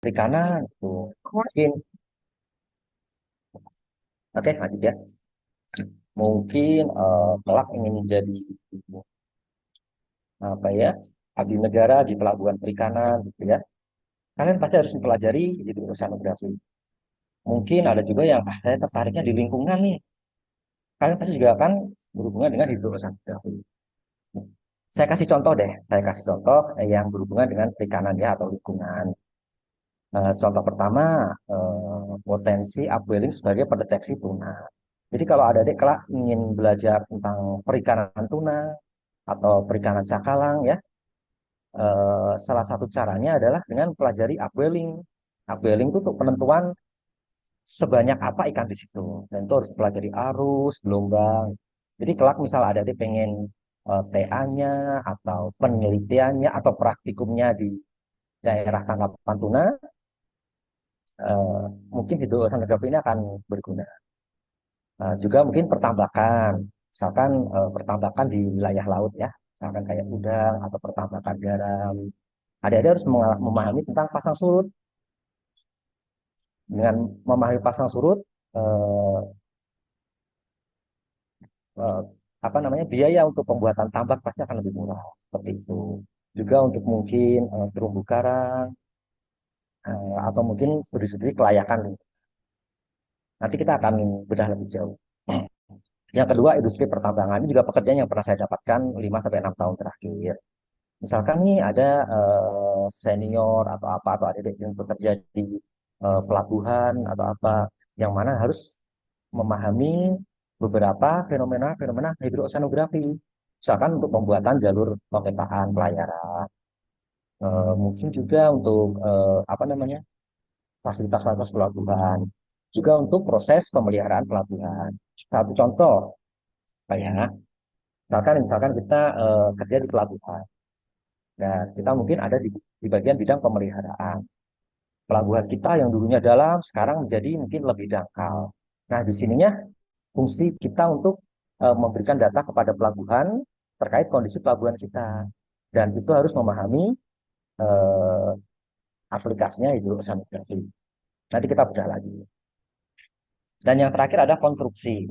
perikanan itu mungkin. Oke, lanjut ya. Mungkin kelak ingin menjadi apa ya, abdi negara di pelabuhan perikanan gitu ya. Kalian pasti harus mempelajari jadi oceanografi. Mungkin ada juga yang saya tertariknya di lingkungan nih. Kalian pasti juga akan berhubungan dengan hidrooceanografi. Saya kasih contoh deh, saya kasih contoh yang berhubungan dengan perikanan ya atau lingkungan. Contoh pertama, potensi upwelling sebagai pendeteksi tuna. Jadi kalau ada adik kelak ingin belajar tentang perikanan tuna atau perikanan cakalang ya, salah satu caranya adalah dengan pelajari upwelling. Upwelling itu untuk penentuan sebanyak apa ikan di situ. Dan itu harus pelajari arus, gelombang. Jadi kelak misal ada adik pengen TA-nya atau penelitiannya atau praktikumnya di daerah tangkapan tuna, eh, mungkin hidrooceanografi ini akan berguna. Juga mungkin pertambakan, misalkan pertambakan di wilayah laut ya, misalkan kayak udang atau pertambakan garam. Adik-adik harus memahami tentang pasang surut. Dengan memahami pasang surut, eh, eh, apa namanya biaya untuk pembuatan tambak pasti akan lebih murah seperti itu. Juga untuk mungkin terumbu karang atau mungkin studi-studi kelayakan. Nanti kita akan bedah lebih jauh. Yang kedua, industri pertambangan ini juga pekerjaan yang pernah saya dapatkan 5 sampai 6 tahun terakhir. Misalkan nih ada senior atau apa atau adik yang bekerja di pelabuhan atau apa yang mana harus memahami beberapa fenomena-fenomena hidrooceanografi. Misalkan untuk pembuatan jalur pengetaan pelayaran, mungkin juga untuk apa namanya fasilitas-fasilitas pelabuhan, juga untuk proses pemeliharaan pelabuhan. Satu contoh, kayak misalkan kita kerja di pelabuhan. Nah, kita mungkin ada di bagian bidang pemeliharaan. Pelabuhan kita yang dulunya dalam, sekarang menjadi mungkin lebih dangkal. Nah, di sininya fungsi kita untuk memberikan data kepada pelabuhan terkait kondisi pelabuhan kita. Dan itu harus memahami eh, aplikasinya hidrooceanografi. Nanti kita bedah lagi. Dan yang terakhir ada konstruksi.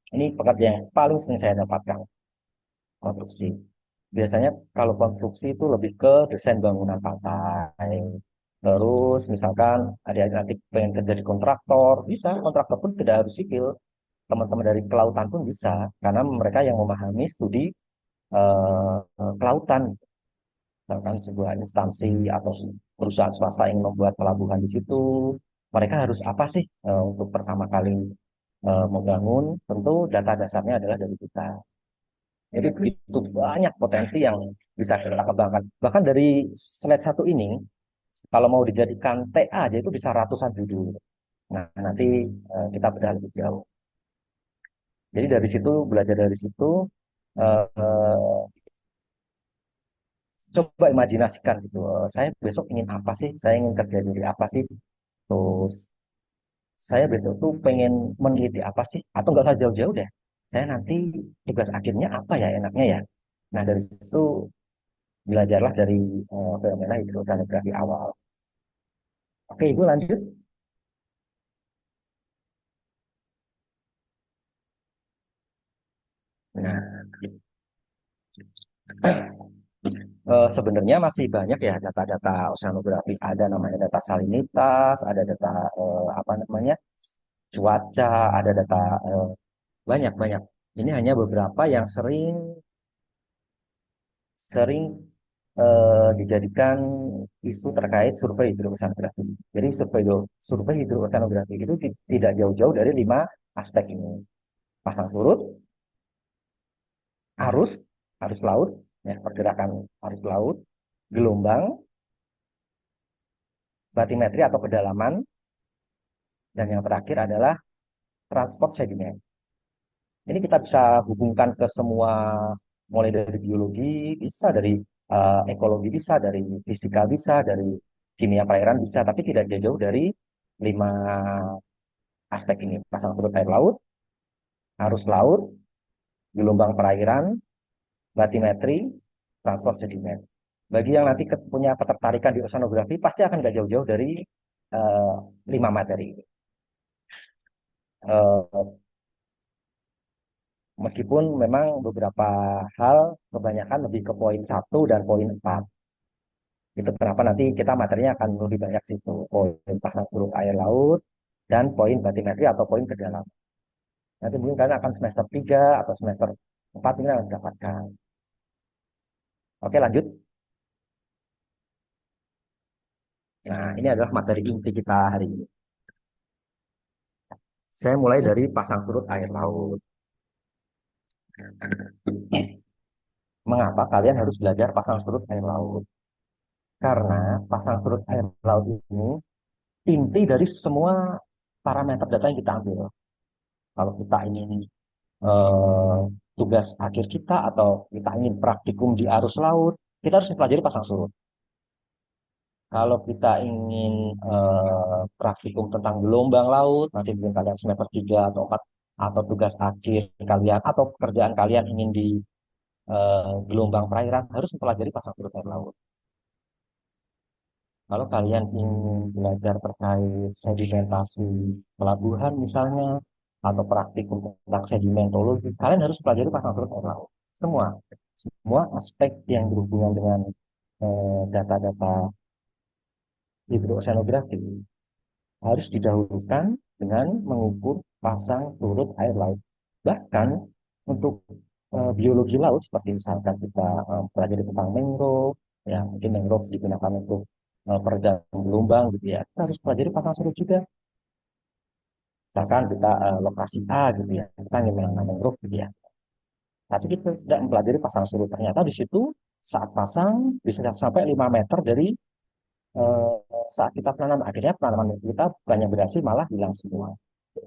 Ini pekerjaan yang paling sering saya dapatkan, konstruksi. Biasanya kalau konstruksi itu lebih ke desain bangunan pantai. Terus misalkan ada yang nanti pengen kerja di kontraktor, bisa. Kontraktor pun tidak harus sipil. Teman-teman dari kelautan pun bisa. Karena mereka yang memahami studi kelautan. Misalkan sebuah instansi atau perusahaan swasta yang membuat pelabuhan di situ. Mereka harus apa sih untuk pertama kali membangun? Tentu data dasarnya adalah dari kita. Jadi itu banyak potensi yang bisa kita kembangkan. Bahkan dari slide satu ini, kalau mau dijadikan TA aja itu bisa ratusan judul. Nah, nanti kita bedah lebih jauh. Jadi dari situ, belajar dari situ, eh, coba imajinasikan gitu. Saya besok ingin apa sih? Saya ingin kerja di apa sih? Terus saya besok tuh pengen meneliti apa sih? Atau nggak usah jauh-jauh deh. Saya nanti tugas akhirnya apa ya enaknya ya? Nah, dari situ belajarlah dari fenomena hidrografi awal. Oke, Ibu lanjut. Nah, sebenarnya masih banyak ya data-data oceanografi. Ada namanya data salinitas, ada data apa namanya cuaca, ada data eh, banyak-banyak. Ini hanya beberapa yang sering sering dijadikan isu terkait survei hidrooceanografi. Jadi survei hidrooceanografi itu tidak jauh-jauh dari 5 aspek ini. Pasang surut, arus, arus laut, ya, pergerakan arus laut, gelombang, batimetri atau kedalaman, dan yang terakhir adalah transport sedimen. Ini kita bisa hubungkan ke semua, mulai dari biologi, bisa dari ekologi, bisa dari fisika, bisa dari kimia perairan, bisa, tapi tidak jauh-jauh dari 5 aspek ini. Pasang surut air laut, arus laut, gelombang perairan, batimetri, transport sedimen. Bagi yang nanti punya ketertarikan di oceanografi, pasti akan nggak jauh-jauh dari eh, 5 materi ini. Eh, Meskipun memang beberapa hal kebanyakan lebih ke poin 1 dan poin 4. Itu kenapa nanti kita materinya akan lebih banyak situ. Poin pasang surut air laut dan poin batimetri atau poin kedalaman. Nanti mungkin kalian akan semester 3 atau semester 4 ini akan mendapatkan. Oke, lanjut. Nah, ini adalah materi inti kita hari ini. Saya mulai dari pasang surut air laut. Mengapa kalian harus belajar pasang surut air laut? Karena pasang surut air laut ini inti dari semua parameter data yang kita ambil. Kalau kita ingin eh, tugas akhir kita atau kita ingin praktikum di arus laut, kita harus mempelajari pasang surut. Kalau kita ingin praktikum tentang gelombang laut, nanti mungkin kalian semester 3 atau 4, atau tugas akhir kalian, atau pekerjaan kalian ingin di gelombang perairan, harus mempelajari pasang surut air laut. Kalau kalian ingin belajar terkait sedimentasi pelabuhan misalnya, atau praktikum tentang sedimentologi, kalian harus pelajari pasang surut air laut. Semua, semua aspek yang berhubungan dengan data-data hidroceanografi harus didahulukan dengan mengukur pasang surut air laut. Bahkan untuk biologi laut, seperti misalkan kita pelajari tentang mangrove, ya mungkin mangrove digunakan untuk peredam gelombang gitu ya. Kita harus pelajari pasang surut juga. Misalkan kita lokasi A gitu ya, kita ingin menanam mangrove gitu ya. Tapi kita tidak mempelajari pasang surut. Ternyata di situ saat pasang bisa sampai 5 meter dari eh, saat kita tanam. Akhirnya penanaman kita bukannya berhasil, malah hilang semua.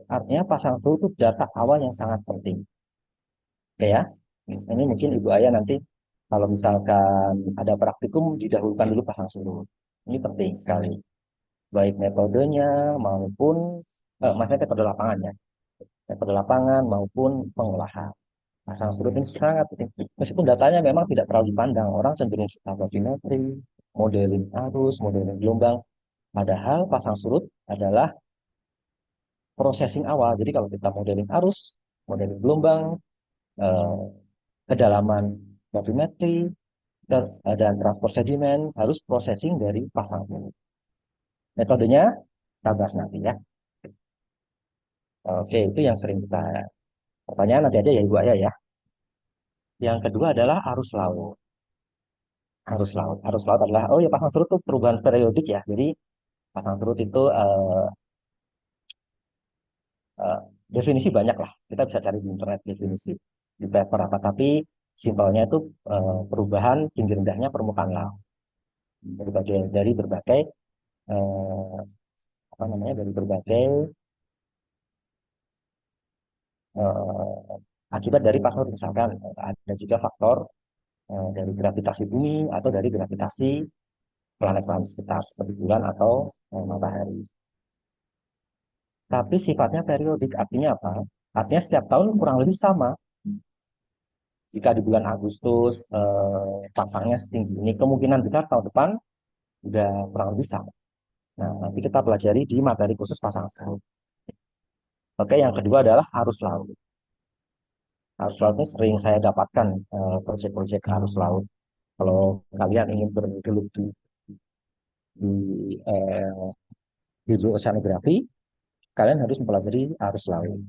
Artinya pasang surut itu data awal yang sangat penting. Oke ya, ini mungkin Ibu Ayah nanti kalau misalkan ada praktikum didahulukan dulu pasang surut. Ini penting sekali. Baik metodenya maupun maksudnya metode lapangannya, metode lapangan maupun pengolahan. Pasang surut ini sangat penting. Meskipun datanya memang tidak terlalu dipandang, orang cenderung suka batimetri, modeling arus, modeling gelombang. Padahal pasang surut adalah processing awal. Jadi kalau kita modeling arus, modeling gelombang, eh, kedalaman batimetri, dan transport sedimen harus processing dari pasang surut. Metodenya kita bahas nanti ya. Oke, itu yang sering kita pertanyaan nanti aja ya Ibu Ayah ya. Yang kedua adalah arus laut. Arus laut. Arus laut adalah, oh ya pasang surut itu perubahan periodik ya. Jadi pasang surut itu eh, definisi banyak lah. Kita bisa cari di internet definisi di paper apa. Tapi simpelnya itu perubahan tinggi rendahnya permukaan laut. Dari berbagai eh, apa namanya dari berbagai akibat dari faktor misalkan ada juga faktor dari gravitasi bumi atau dari gravitasi planet-planet sekitar seperti bulan atau matahari. Tapi sifatnya periodik, artinya apa? Artinya setiap tahun kurang lebih sama. Jika di bulan Agustus pasangnya setinggi ini, kemungkinan besar tahun depan juga kurang lebih sama. Nah, nanti kita pelajari di materi khusus pasang surut. Oke, yang kedua adalah arus laut. Arus laut ini sering saya dapatkan proyek-proyek arus laut. Kalau kalian ingin bergelut di hidroceanografi, kalian harus mempelajari arus laut.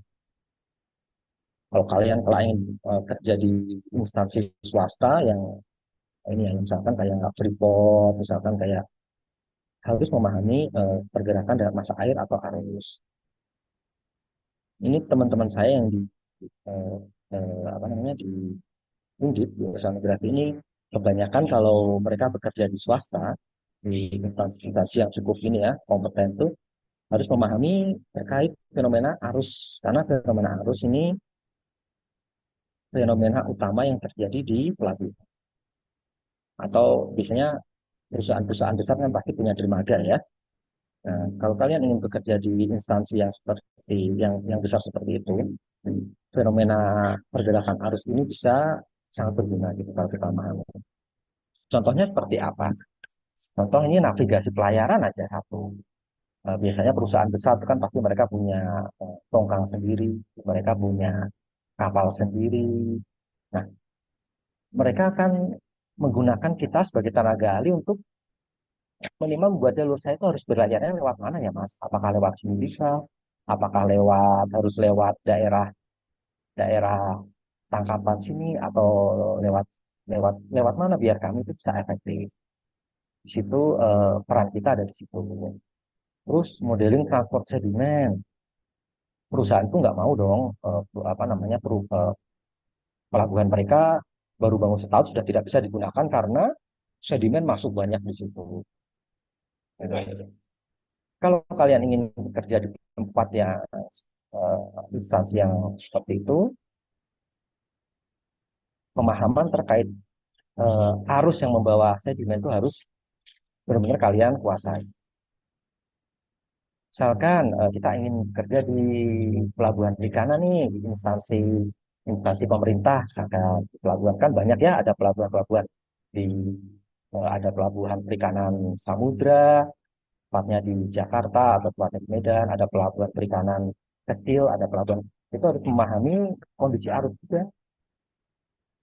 Kalau ingin kerja di instansi swasta yang ini yang misalkan kayak Freeport, misalkan kayak harus memahami pergerakan dalam masa air atau arus. Ini teman-teman saya yang di eh, apa namanya di Undip di oceanografi ini kebanyakan kalau mereka bekerja di swasta di instansi-instansi yang cukup ini ya kompeten tuh harus memahami terkait fenomena arus karena fenomena arus ini fenomena utama yang terjadi di pelabuhan atau biasanya perusahaan-perusahaan besar kan pasti punya dermaga ya. Nah, kalau kalian ingin bekerja di instansi yang seperti yang besar seperti itu, fenomena pergerakan arus ini bisa sangat berguna gitu kalau kita pahami. Contohnya seperti apa? Contoh ini navigasi pelayaran aja satu. Biasanya perusahaan besar itu kan pasti mereka punya tongkang sendiri, mereka punya kapal sendiri. Nah, mereka akan menggunakan kita sebagai tenaga ahli untuk minimal membuat jalur saya itu harus berlayarnya lewat mana ya Mas? Apakah lewat sini bisa? Apakah harus lewat daerah daerah tangkapan sini atau lewat lewat lewat mana biar kami itu bisa efektif. Di situ peran kita ada di situ. Terus modeling transport sedimen. Perusahaan itu nggak mau dong apa namanya pelabuhan mereka baru bangun setahun sudah tidak bisa digunakan karena sedimen masuk banyak di situ. Kalau kalian ingin bekerja di tempat yang instansi yang seperti itu, pemahaman terkait arus yang membawa sedimen itu harus benar-benar kalian kuasai. Misalkan kita ingin bekerja di pelabuhan perikanan nih, di instansi instansi pemerintah, misalkan di pelabuhan kan banyak ya, ada pelabuhan-pelabuhan di ada pelabuhan perikanan samudra, tepatnya di Jakarta atau tepatnya di Medan, ada pelabuhan perikanan kecil, ada pelabuhan itu harus memahami kondisi arus juga.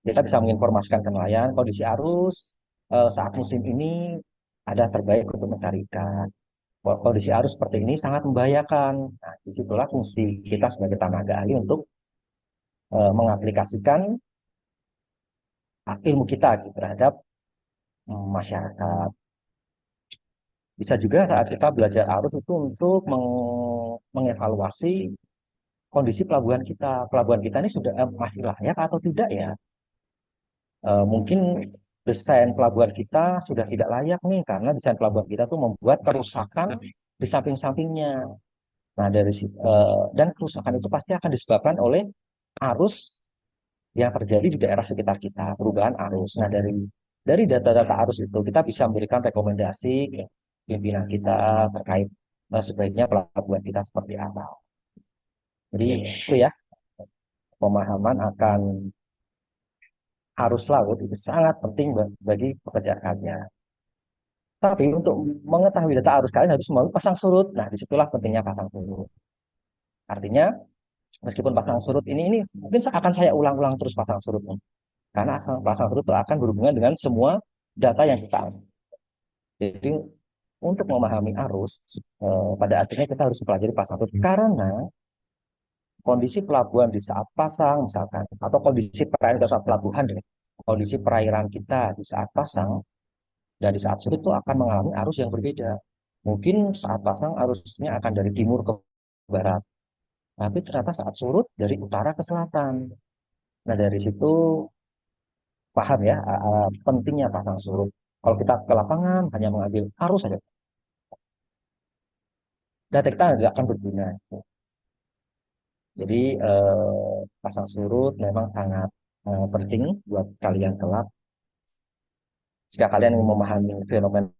Kita bisa menginformasikan ke nelayan kondisi arus saat musim ini ada terbaik untuk mencari ikan. Kondisi arus seperti ini sangat membahayakan. Nah, disitulah fungsi kita sebagai tenaga ahli untuk mengaplikasikan ilmu kita gitu, terhadap masyarakat. Bisa juga saat kita belajar arus itu untuk mengevaluasi kondisi pelabuhan kita. Pelabuhan kita ini sudah masih layak atau tidak ya? Mungkin desain pelabuhan kita sudah tidak layak nih karena desain pelabuhan kita tuh membuat kerusakan di samping-sampingnya. Nah, dan kerusakan itu pasti akan disebabkan oleh arus yang terjadi di daerah sekitar kita, perubahan arus. Nah, dari data-data arus itu kita bisa memberikan rekomendasi ke pimpinan kita terkait sebaiknya pelabuhan kita seperti apa. Jadi itu ya, pemahaman akan arus laut itu sangat penting bagi pekerjaan kalian. Tapi untuk mengetahui data arus kalian harus melalui pasang surut. Nah, disitulah pentingnya pasang surut. Artinya, meskipun pasang surut ini mungkin akan saya ulang-ulang terus pasang surutnya. Karena pasang surut itu akan berhubungan dengan semua data yang kita ambil. Jadi, untuk memahami arus, pada akhirnya kita harus mempelajari pasang surut. Karena kondisi pelabuhan di saat pasang, misalkan, atau kondisi perairan di saat pelabuhan, kondisi perairan kita di saat pasang, dan di saat surut itu akan mengalami arus yang berbeda. Mungkin saat pasang arusnya akan dari timur ke barat, tapi ternyata saat surut dari utara ke selatan. Nah, dari situ paham ya pentingnya pasang surut. Kalau kita ke lapangan hanya mengambil arus saja, data kita nggak akan berguna. Jadi pasang surut memang sangat penting buat kalian kelak. Jika kalian ingin memahami fenomena,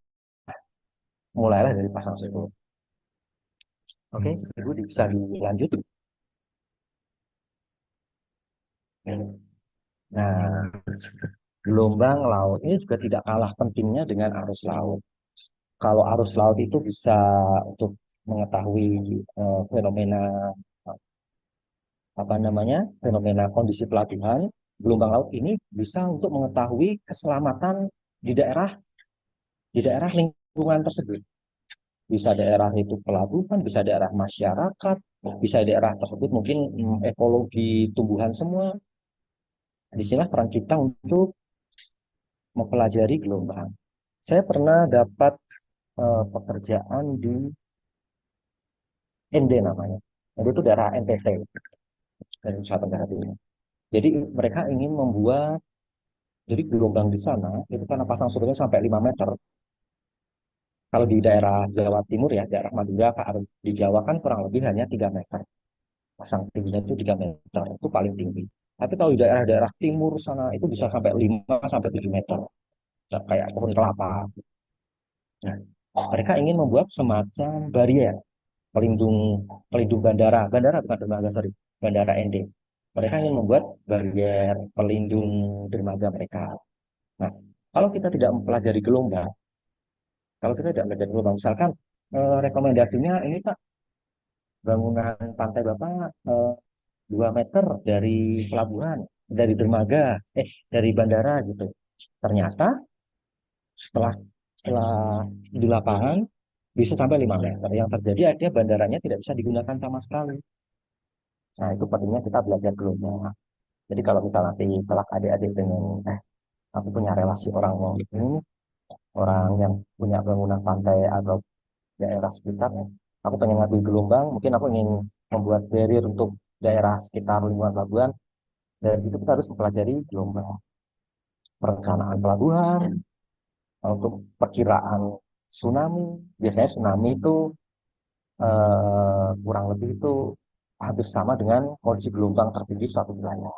mulailah dari pasang surut. Oke, Ibu bisa dilanjut. Nah, gelombang laut ini juga tidak kalah pentingnya dengan arus laut. Kalau arus laut itu bisa untuk mengetahui fenomena apa namanya fenomena kondisi pelabuhan, gelombang laut ini bisa untuk mengetahui keselamatan di daerah lingkungan tersebut. Bisa daerah itu pelabuhan, bisa daerah masyarakat, bisa daerah tersebut mungkin ekologi tumbuhan semua. Di sini peran kita untuk mempelajari gelombang. Saya pernah dapat pekerjaan di ND namanya. ND itu daerah NTT dari Nusa Tenggara Timur. Jadi mereka ingin membuat jadi gelombang di sana itu karena pasang surutnya sampai 5 meter. Kalau di daerah Jawa Timur ya, daerah Madura, di Jawa kan kurang lebih hanya 3 meter. Pasang tingginya itu 3 meter, itu paling tinggi. Tapi kalau di daerah-daerah timur sana itu bisa sampai 5 sampai 7 meter. Kayak pohon kelapa. Nah, mereka ingin membuat semacam barrier pelindung pelindung bandara bukan dermaga sorry bandara ND. Mereka ingin membuat barrier pelindung dermaga mereka. Nah, Kalau kita tidak mempelajari gelombang, kalau kita tidak mempelajari gelombang, misalkan rekomendasinya ini Pak, bangunan pantai Bapak 2 meter dari pelabuhan, dari dermaga, dari bandara gitu. Ternyata setelah setelah di lapangan bisa sampai 5 meter. Yang terjadi akhirnya bandaranya tidak bisa digunakan sama sekali. Nah, itu pentingnya kita belajar gelombang. Jadi kalau misalnya nanti kelak adik-adik dengan aku punya relasi orang ini, orang yang punya bangunan pantai atau daerah sekitar, aku pengen ngambil gelombang, mungkin aku ingin membuat barrier untuk daerah sekitar lingkungan pelabuhan, dan itu kita harus mempelajari gelombang, perencanaan pelabuhan, untuk perkiraan tsunami. Biasanya tsunami itu kurang lebih itu hampir sama dengan kondisi gelombang tertinggi suatu wilayah.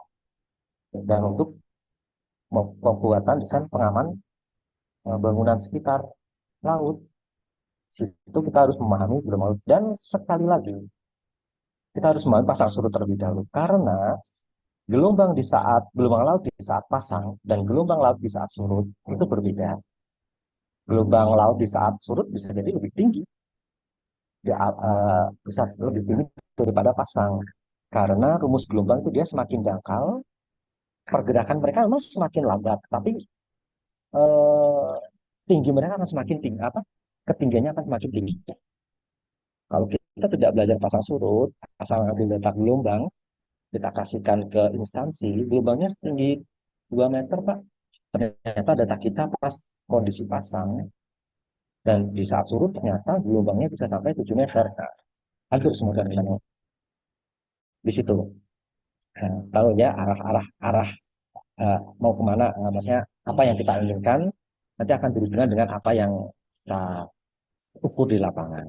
Dan untuk pembuatan desain pengaman bangunan sekitar laut, itu kita harus memahami gelombang laut. Dan sekali lagi, kita harus memahami pasang surut terlebih dahulu. Karena gelombang laut di saat pasang dan gelombang laut di saat surut itu berbeda. Gelombang laut di saat surut bisa jadi lebih tinggi, bisa lebih tinggi daripada pasang. Karena rumus gelombang itu dia semakin dangkal, pergerakan mereka memang semakin lambat, tapi eh, tinggi mereka akan semakin tinggi, ketinggiannya akan semakin tinggi. Kalau kita tidak belajar pasang surut, asal ngambil data gelombang, kita kasihkan ke instansi, gelombangnya tinggi 2 meter, Pak. Ternyata data kita pas kondisi pasang, dan di saat surut ternyata gelombangnya bisa sampai 7 meter. Nah, hancur semua dari sana. Di situ. Nah, tahu ya arah-arah arah mau kemana, maksudnya apa yang kita inginkan, nanti akan berhubungan dengan apa yang kita ukur di lapangan.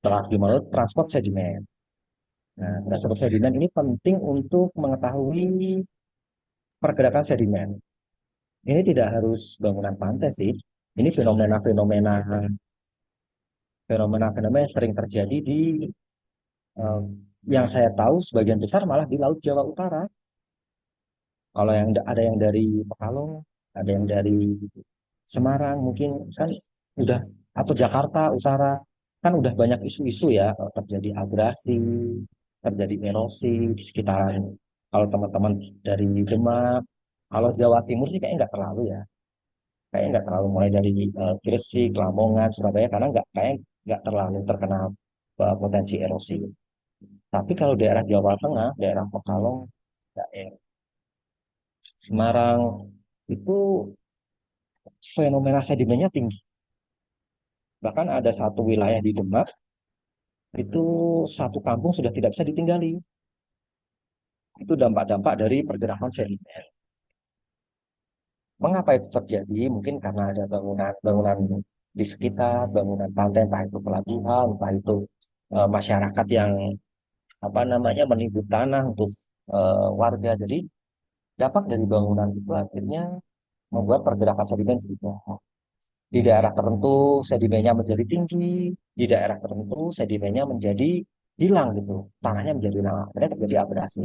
Setelah di mulut, transport sedimen. Nah, transport sedimen ini penting untuk mengetahui pergerakan sedimen. Ini tidak harus bangunan pantai sih. Ini fenomena-fenomena fenomena-fenomena yang sering terjadi di eh, yang saya tahu sebagian besar malah di Laut Jawa Utara. Kalau yang ada yang dari Pekalong, ada yang dari Semarang, mungkin kan udah, atau Jakarta Utara, kan udah banyak isu-isu ya, terjadi abrasi, terjadi erosi di sekitaran. Kalau teman-teman dari Demak, kalau Jawa Timur sih kayaknya nggak terlalu ya, kayaknya nggak terlalu, mulai dari Gresik, Lamongan, Surabaya, karena nggak terlalu terkena potensi erosi. Tapi kalau daerah Jawa Tengah, daerah Pekalong, daerah Semarang, itu fenomena sedimennya tinggi. Bahkan ada satu wilayah di Demak, itu satu kampung sudah tidak bisa ditinggali. Itu dampak-dampak dari pergerakan sedimen. Mengapa itu terjadi? Mungkin karena ada bangunan-bangunan di sekitar, bangunan pantai, entah itu pelabuhan, entah itu masyarakat yang menimbun tanah untuk warga. Jadi dampak dari bangunan itu akhirnya membuat pergerakan sedimen juga. Di daerah tertentu sedimennya menjadi tinggi, di daerah tertentu sedimennya menjadi hilang gitu, tanahnya menjadi hilang, akhirnya terjadi abrasi.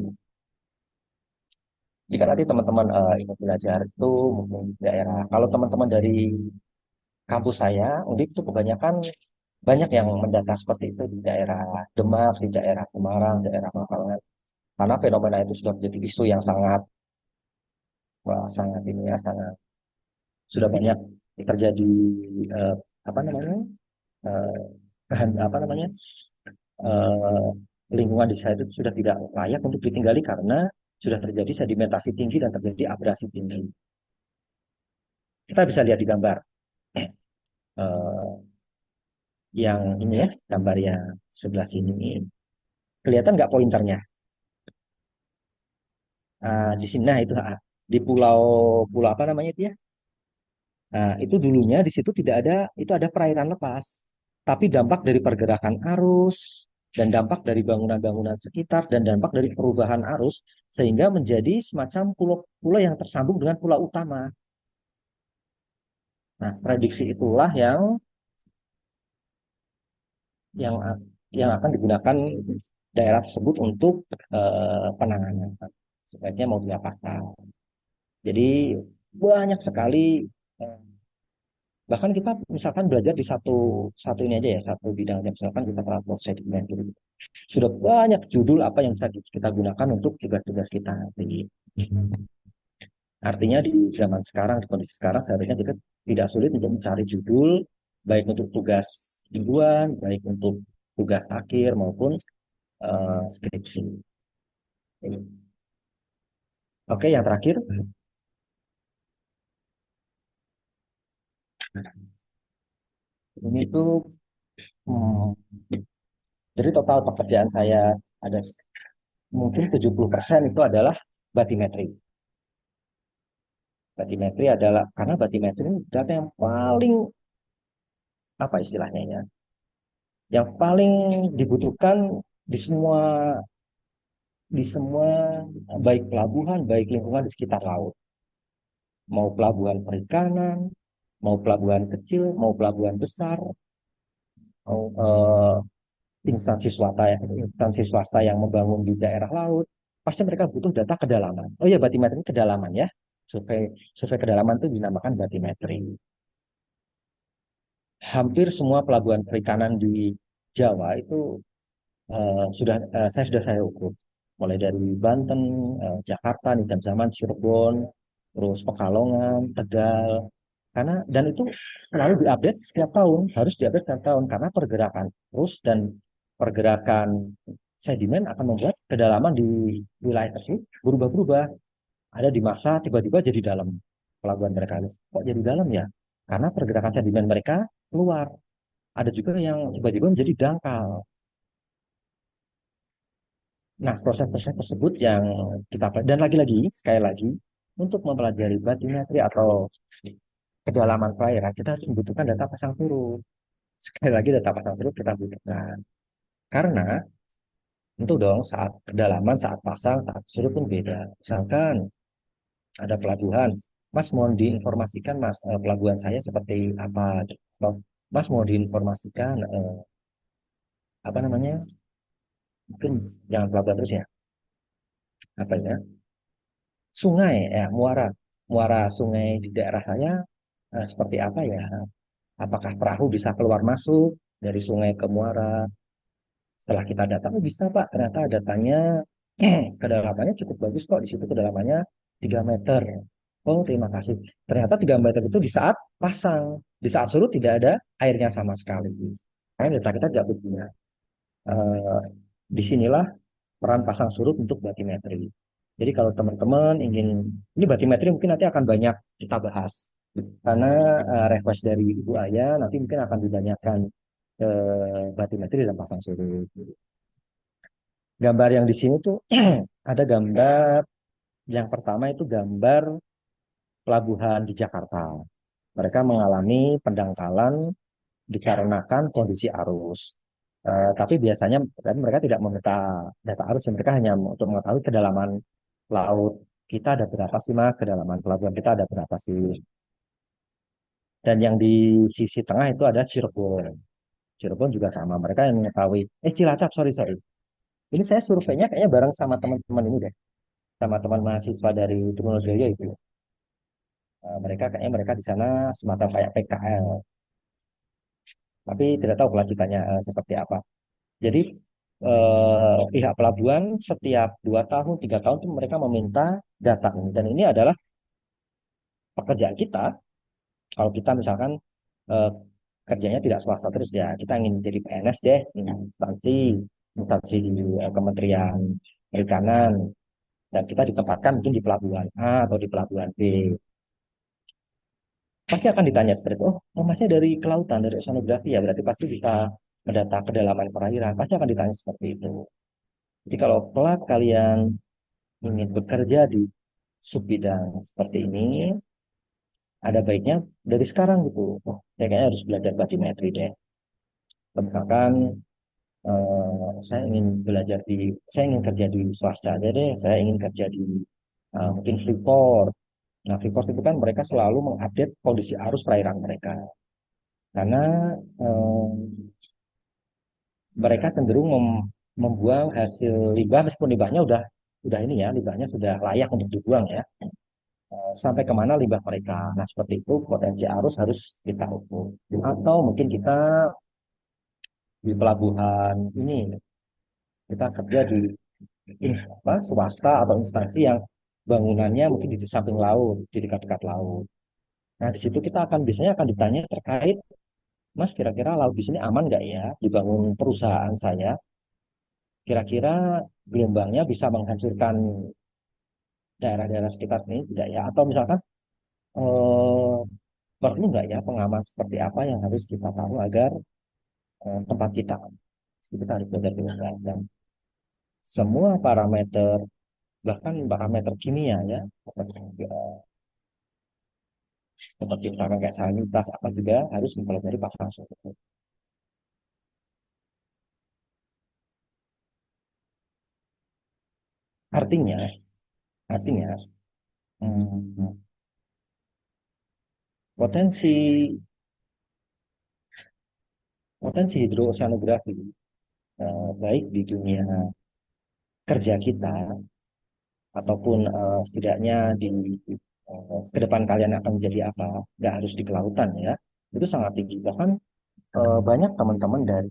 Jika nanti teman-teman ingin belajar itu mungkin di daerah, kalau teman-teman dari kampus saya, Undip itu kebanyakan banyak yang mendata seperti itu di daerah Demak, di daerah Semarang, daerah Magelang. Karena fenomena itu sudah menjadi isu yang sangat, wah, sangat ini ya, sangat sudah banyak terjadi eh, apa namanya eh, eh, lingkungan di sana itu sudah tidak layak untuk ditinggali karena sudah terjadi sedimentasi tinggi dan terjadi abrasi tinggi. Kita bisa lihat di gambar eh, yang ini ya, gambar yang sebelah sini. Kelihatan nggak pointernya? Di sini, nah itu di pulau pulau apa namanya itu ya? Nah, itu dulunya di situ tidak ada, itu ada perairan lepas. Tapi dampak dari pergerakan arus dan dampak dari bangunan-bangunan sekitar dan dampak dari perubahan arus sehingga menjadi semacam pulau-pulau yang tersambung dengan pulau utama. Nah, prediksi itulah yang yang akan digunakan daerah tersebut untuk penanganan. Sebaiknya mau diapakan. Jadi banyak sekali eh, bahkan kita misalkan belajar di satu satu ini aja ya, satu bidang aja, misalkan kita transport sedimen gitu. Sudah banyak judul apa yang bisa kita gunakan untuk tugas-tugas kita nanti. Artinya di zaman sekarang, di kondisi sekarang, seharusnya kita tidak sulit untuk mencari judul, baik untuk tugas mingguan, baik untuk tugas akhir maupun skripsi. Oke, yang terakhir, ini tuh hmm, jadi total pekerjaan saya ada mungkin 70% itu adalah batimetri. Batimetri adalah karena batimetri ini data yang paling apa istilahnya ya, yang paling dibutuhkan di semua di semua baik pelabuhan, baik lingkungan di sekitar laut. Mau pelabuhan perikanan, mau pelabuhan kecil, mau pelabuhan besar, mau instansi swasta yang membangun di daerah laut, pasti mereka butuh data kedalaman. Oh ya, batimetri kedalaman ya. Survei survei kedalaman itu dinamakan batimetri. Hampir semua pelabuhan perikanan di Jawa itu saya ukur. Mulai dari Banten, Jakarta, nih jam-jaman Cirebon, terus Pekalongan, Tegal. Karena dan itu selalu diupdate setiap tahun, harus diupdate setiap tahun karena pergerakan terus dan pergerakan sedimen akan membuat kedalaman di wilayah tersebut berubah-berubah. Ada di masa tiba-tiba jadi dalam pelabuhan mereka. Kok jadi dalam ya? Karena pergerakan sedimen mereka keluar. Ada juga yang tiba-tiba menjadi dangkal. Nah, proses-proses tersebut yang kita dan lagi-lagi sekali lagi untuk mempelajari batimetri atau kedalaman perairan kita harus membutuhkan data pasang surut. Sekali lagi data pasang surut kita butuhkan karena tentu dong saat kedalaman, saat pasang, saat surut pun beda. Misalkan ada pelabuhan, Mas mau diinformasikan Mas pelabuhan saya seperti apa? Mas mau diinformasikan apa namanya? Mungkin jangan pelabuhan terus ya. Apa ya? Sungai ya, muara. Muara sungai di daerah saya seperti apa ya? Apakah perahu bisa keluar masuk dari sungai ke muara? Setelah kita data, oh bisa Pak, ternyata datanya kedalamannya cukup bagus kok. Di situ kedalamannya 3 meter. Oh, terima kasih. Ternyata 3 meter itu di saat pasang. Di saat surut tidak ada airnya sama sekali. Karena data kita tidak berguna. Eh, disinilah peran pasang surut untuk batimetri. Jadi kalau teman-teman ingin, ini batimetri mungkin nanti akan banyak kita bahas. Karena request dari Ibu Aya nanti mungkin akan ditanyakan ke batimetri dan pasang surut. Gambar yang di sini tuh ada gambar yang pertama itu gambar pelabuhan di Jakarta. Mereka mengalami pendangkalan dikarenakan kondisi arus. Tapi biasanya kan mereka tidak meminta data arus, ya. Mereka hanya untuk mengetahui kedalaman laut kita ada berapa sih, Mas? Kedalaman pelabuhan kita ada berapa sih? Dan yang di sisi tengah itu ada Cirebon. Cirebon juga sama. Mereka yang mengetahui. Cilacap, sorry, sorry. Ini saya surveinya kayaknya bareng sama teman-teman ini deh. Sama teman mahasiswa dari Trunojoyo itu. Mereka kayaknya mereka di sana semacam kayak PKL. Tapi tidak tahu kelanjutannya seperti apa. Jadi pihak pelabuhan setiap 2 tahun, 3 tahun itu mereka meminta data ini. Dan ini adalah pekerjaan kita. Kalau kita misalkan eh, kerjanya tidak swasta terus ya, kita ingin jadi PNS deh, instansi, instansi Kementerian Perikanan, dan kita ditempatkan mungkin di pelabuhan A atau di pelabuhan B. Pasti akan ditanya seperti itu, oh masnya dari kelautan, dari oceanografi ya, berarti pasti bisa mendata kedalaman perairan, pasti akan ditanya seperti itu. Jadi kalau kelak kalian ingin bekerja di sub bidang seperti ini, ada baiknya dari sekarang gitu. Oh, saya kayaknya harus belajar batimetri deh. Misalkan saya ingin kerja di swasta aja deh. Saya ingin kerja di mungkin Freeport. Nah, Freeport itu kan mereka selalu mengupdate kondisi arus perairan mereka. Karena eh, mereka cenderung membuang hasil limbah meskipun limbahnya udah ini ya, limbahnya sudah layak untuk dibuang ya. sampai kemana limbah mereka. Nah, seperti itu potensi arus harus kita ukur. Atau mungkin kita di pelabuhan ini, kita kerja di swasta atau instansi yang bangunannya mungkin di samping laut, di dekat-dekat laut. Nah, di situ kita akan biasanya akan ditanya terkait, Mas, kira-kira laut di sini aman nggak ya dibangun perusahaan saya? Kira-kira gelombangnya bisa menghancurkan daerah-daerah sekitar ini tidak ya? Atau misalkan eh, perlu nggak ya pengaman seperti apa yang harus kita tahu agar tempat kita harus belajar dengan baik dan semua parameter bahkan parameter kimia ya seperti misalkan kayak salinitas apa juga harus mempelajari pasal surut. Artinya, artinya hmm, potensi potensi hidrooceanografi baik di dunia kerja kita ataupun setidaknya di ke depan kalian akan menjadi apa, nggak harus di kelautan ya, itu sangat tinggi. Bahkan banyak teman-teman dari,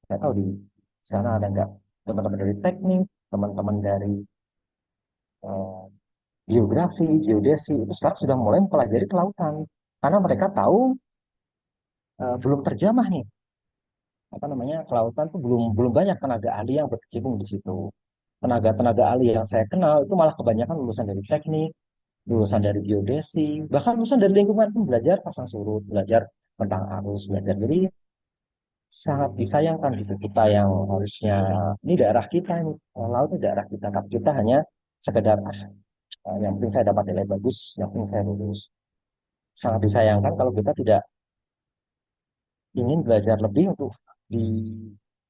saya tahu di sana ada nggak teman-teman dari teknik, teman-teman dari eh, geografi, geodesi, itu sekarang sudah mulai mempelajari kelautan. Karena mereka tahu belum terjamah nih, apa namanya, kelautan tuh belum belum banyak tenaga ahli yang berkecimpung di situ. Tenaga-tenaga ahli yang saya kenal itu malah kebanyakan lulusan dari teknik, lulusan dari geodesi, bahkan lulusan dari lingkungan pun belajar pasang surut, belajar tentang arus, belajar. Jadi sangat disayangkan gitu kita yang harusnya ini daerah kita ini, laut ini daerah kita, tapi kita hanya sekedar yang penting saya dapat nilai bagus, yang penting saya lulus. Sangat disayangkan kalau kita tidak ingin belajar lebih untuk di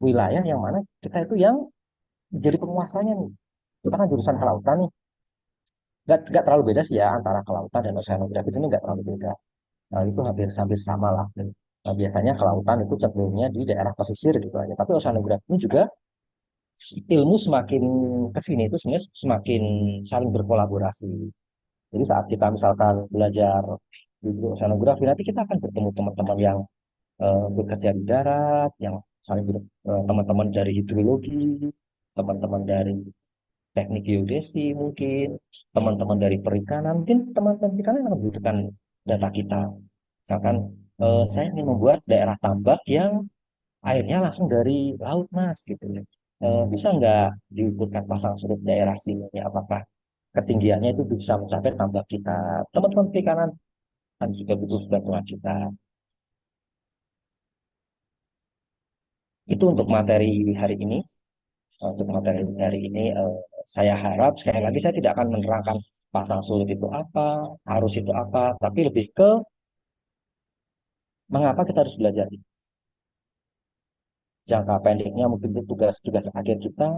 wilayah yang mana kita itu yang jadi penguasanya nih. Kita kan jurusan kelautan nih, nggak terlalu beda sih ya antara kelautan dan oceanografi ini nggak terlalu beda. Nah, itu hampir hampir sama lah. Nah, biasanya kelautan itu cenderungnya di daerah pesisir gitu aja. Tapi oceanografi ini juga ilmu semakin kesini itu sebenarnya semakin saling berkolaborasi. Jadi saat kita misalkan belajar di oceanografi, nanti kita akan bertemu teman-teman yang bekerja di darat, yang teman-teman dari hidrologi, teman-teman dari teknik geodesi mungkin, teman-teman dari perikanan, mungkin teman-teman perikanan yang membutuhkan data kita. Misalkan saya ingin membuat daerah tambak yang airnya langsung dari laut, Mas, gitu. Bisa nggak diukurkan pasang surut daerah sini? Apakah ketinggiannya itu bisa mencapai tambak kita? Teman-teman perikanan kan juga butuh bantuan kita. Itu untuk materi hari ini. Untuk materi hari ini, saya harap sekali lagi saya tidak akan menerangkan pasang surut itu apa, arus itu apa, tapi lebih ke mengapa kita harus belajar. Jangka pendeknya mungkin itu tugas-tugas akhir kita,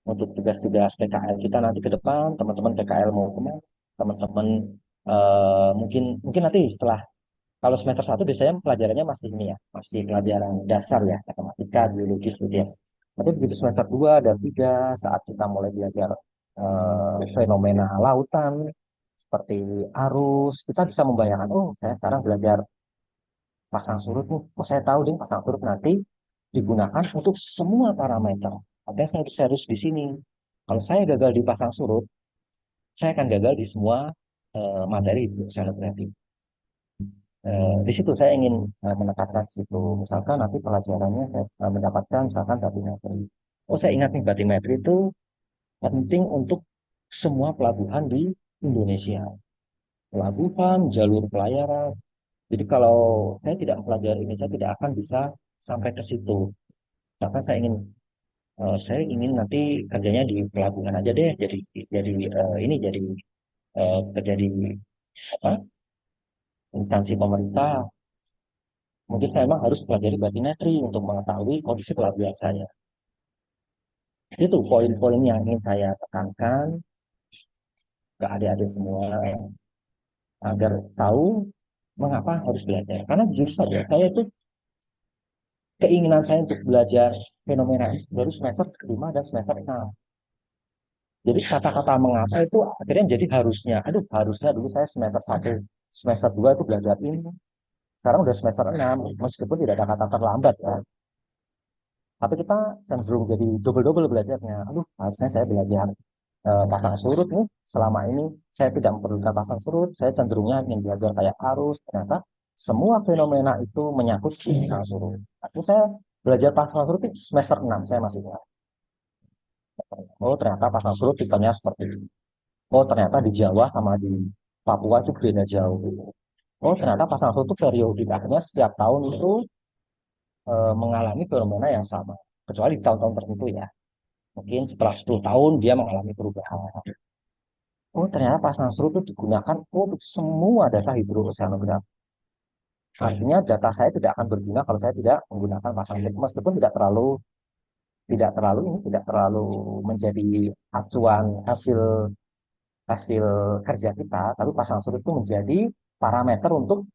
untuk tugas-tugas PKL kita nanti ke depan, teman-teman PKL mau kemana, teman-teman mungkin mungkin nanti setelah, kalau semester satu biasanya pelajarannya masih ini ya, masih pelajaran dasar ya, matematika, biologi, studies. Tapi begitu semester 2 dan 3 saat kita mulai belajar fenomena lautan, seperti arus, kita bisa membayangkan, oh saya sekarang belajar pasang surut nih, oh saya tahu deh pasang surut nanti digunakan untuk semua parameter. Makanya saya harus di sini. Kalau saya gagal di pasang surut, saya akan gagal di semua materi itu saya berarti. Di situ saya ingin menekankan di situ. Misalkan nanti pelajarannya saya mendapatkan misalkan batimetri. Oh saya ingat nih batimetri itu penting untuk semua pelabuhan di Indonesia. Pelabuhan, jalur pelayaran. Jadi kalau saya tidak mempelajari ini, saya tidak akan bisa sampai ke situ. Bahkan saya ingin nanti kerjanya di pelabuhan aja deh. Jadi ini jadi kerja di apa, instansi pemerintah. Mungkin saya memang harus pelajari batimetri untuk mengetahui kondisi pelabuhan saya. Itu poin-poin yang ingin saya tekankan ke adik-adik semua agar tahu mengapa harus belajar. Karena jujur saja, saya itu keinginan saya untuk belajar fenomena ini baru semester kelima dan semester 6. Jadi kata-kata mengapa itu akhirnya jadi harusnya. Aduh, harusnya dulu saya semester 1, semester 2 itu belajar ini. Sekarang udah semester 6 meskipun tidak ada kata terlambat ya. Tapi kita cenderung jadi double-double belajarnya. Aduh, harusnya saya belajar pasang surut nih. Selama ini saya tidak memperlukan pasang surut. Saya cenderungnya ingin belajar kayak arus. Ternyata semua fenomena itu menyangkut di pasang surut. Tapi saya belajar pasang surut itu semester 6 saya masih ingat. Oh, ternyata pasang surut tipenya seperti ini. Oh, ternyata di Jawa sama di Papua itu beda jauh. Oh, ternyata pasang surut itu periodiknya setiap tahun itu mengalami fenomena yang sama. Kecuali di tahun-tahun tertentu ya. Mungkin setelah 10 tahun dia mengalami perubahan. Oh, ternyata pasang surut itu digunakan untuk semua data hidrooceanografi. Artinya data saya tidak akan berguna kalau saya tidak menggunakan pasang surut. Meskipun tidak terlalu menjadi acuan hasil hasil kerja kita, tapi pasang surut itu menjadi parameter untuk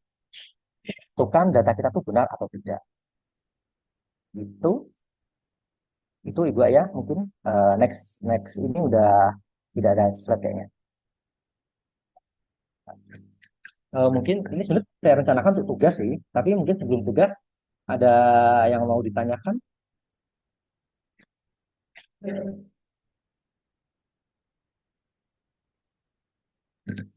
tentukan data kita itu benar atau tidak. Itu itu Ibu ya, mungkin next next ini udah tidak ada slide kayaknya. Mungkin ini sebenarnya saya rencanakan untuk tugas sih, tapi mungkin sebelum tugas ada yang mau ditanyakan.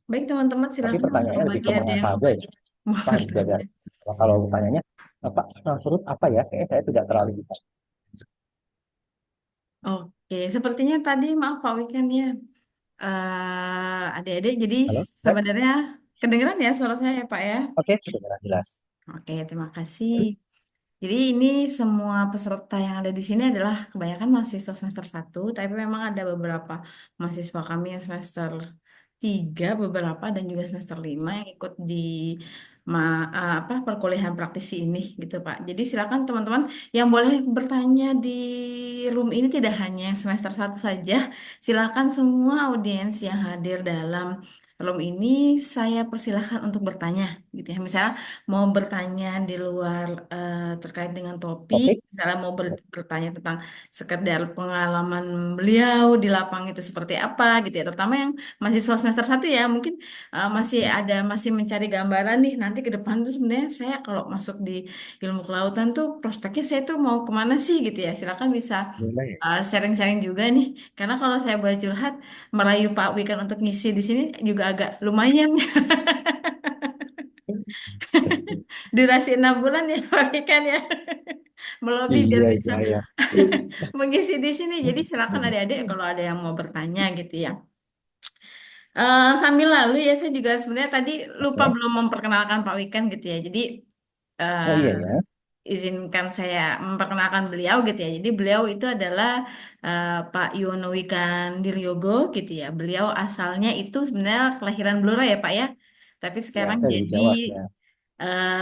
Baik teman-teman, Tapi silakan kalau pertanyaannya lebih bagi ke ada mengapa yang aja ya. mau Pak juga ada. bertanya. Kalau pertanyaannya Pak surut apa ya? Kayaknya saya tidak terlalu bisa. Oke, sepertinya tadi maaf Pak Wikan ya. Adik-adik, jadi Halo, Cek? sebenarnya kedengeran ya suara saya ya Pak ya? Oke, sudah jelas. Oke, terima kasih. Jadi ini semua peserta yang ada di sini adalah kebanyakan mahasiswa semester 1, tapi memang ada beberapa mahasiswa kami yang semester 3, beberapa dan juga semester 5 yang ikut di apa perkuliahan praktisi ini gitu Pak. Jadi silakan teman-teman yang boleh bertanya di room ini tidak hanya yang semester 1 saja. Silakan semua audiens yang hadir dalam room ini saya persilahkan untuk bertanya gitu ya. Misalnya mau bertanya di luar terkait dengan topik, Topik. misalnya mau bertanya tentang sekedar pengalaman beliau di lapang itu seperti apa gitu ya, terutama yang mahasiswa semester 1 ya, mungkin masih mencari gambaran nih nanti ke depan tuh sebenarnya saya kalau masuk di ilmu kelautan tuh prospeknya saya tuh mau kemana sih gitu ya, silakan bisa Boleh. sharing-sharing juga nih, karena kalau saya boleh curhat merayu Pak Wikan untuk ngisi di sini juga agak lumayan. Durasi 6 bulan ya Pak Ikan ya. Melobi biar Iya, bisa iya, iya. mengisi di sini. Jadi silakan adik-adik kalau ada yang mau bertanya gitu ya. Sambil lalu ya saya juga sebenarnya tadi lupa Oke. belum memperkenalkan Pak Wikan gitu ya. Jadi Oh eh, iya ya. izinkan saya memperkenalkan beliau gitu ya. Jadi beliau itu adalah Pak Yono Wikan Diryogo gitu ya. Beliau asalnya itu sebenarnya kelahiran Blora ya Pak ya. Tapi Ya, sekarang saya dari jadi Jawa ya.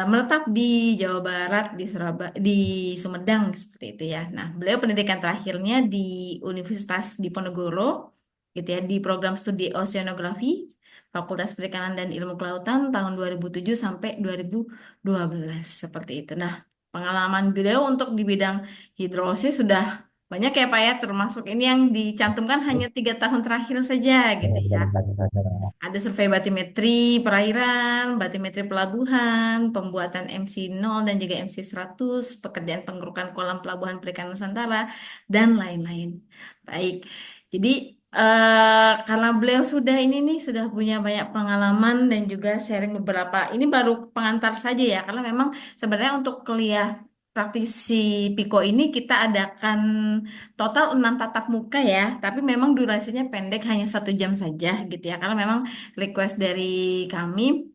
menetap di Jawa Barat, di Surabaya, di Sumedang seperti itu ya. Nah, beliau pendidikan terakhirnya di Universitas Diponegoro, gitu ya, di program studi Oceanografi, Fakultas Perikanan dan Ilmu Kelautan tahun 2007 sampai 2012 seperti itu. Nah, pengalaman beliau untuk di bidang hidrosis sudah banyak ya Pak ya, termasuk ini yang dicantumkan hanya 3 tahun terakhir saja gitu ya. Jangan tanya saja. Ada survei batimetri perairan, batimetri pelabuhan, pembuatan MC0 dan juga MC100, pekerjaan pengerukan kolam pelabuhan perikanan Nusantara, dan lain-lain. Baik, jadi karena beliau sudah ini nih, sudah punya banyak pengalaman dan juga sharing beberapa, ini baru pengantar saja ya, karena memang sebenarnya untuk kuliah praktisi Piko ini kita adakan total 6 tatap muka ya, tapi memang durasinya pendek hanya 1 jam saja gitu ya. Karena memang request dari kami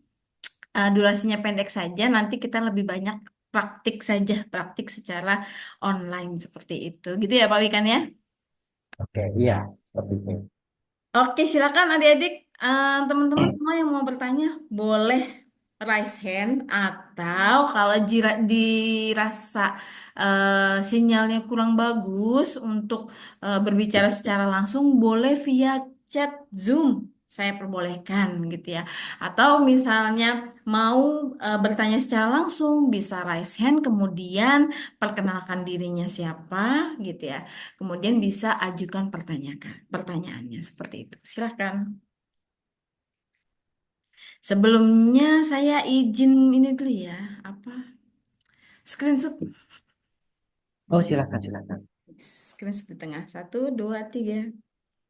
durasinya pendek saja. Nanti kita lebih banyak praktik saja, praktik secara online seperti itu. Gitu ya Pak Wikan ya. Oke, iya, seperti itu. Oke, silakan adik-adik, teman-teman semua yang mau bertanya boleh raise hand atau kalau dirasa sinyalnya kurang bagus untuk berbicara secara langsung boleh via chat Zoom. saya perbolehkan gitu ya. Atau misalnya mau bertanya secara langsung, bisa raise hand, kemudian perkenalkan dirinya siapa gitu ya. Kemudian bisa ajukan pertanyaannya seperti itu. Silahkan. Sebelumnya saya izin ini dulu ya, apa? Screenshot, Oh, silakan, silakan. screenshot di tengah. Satu, dua, tiga.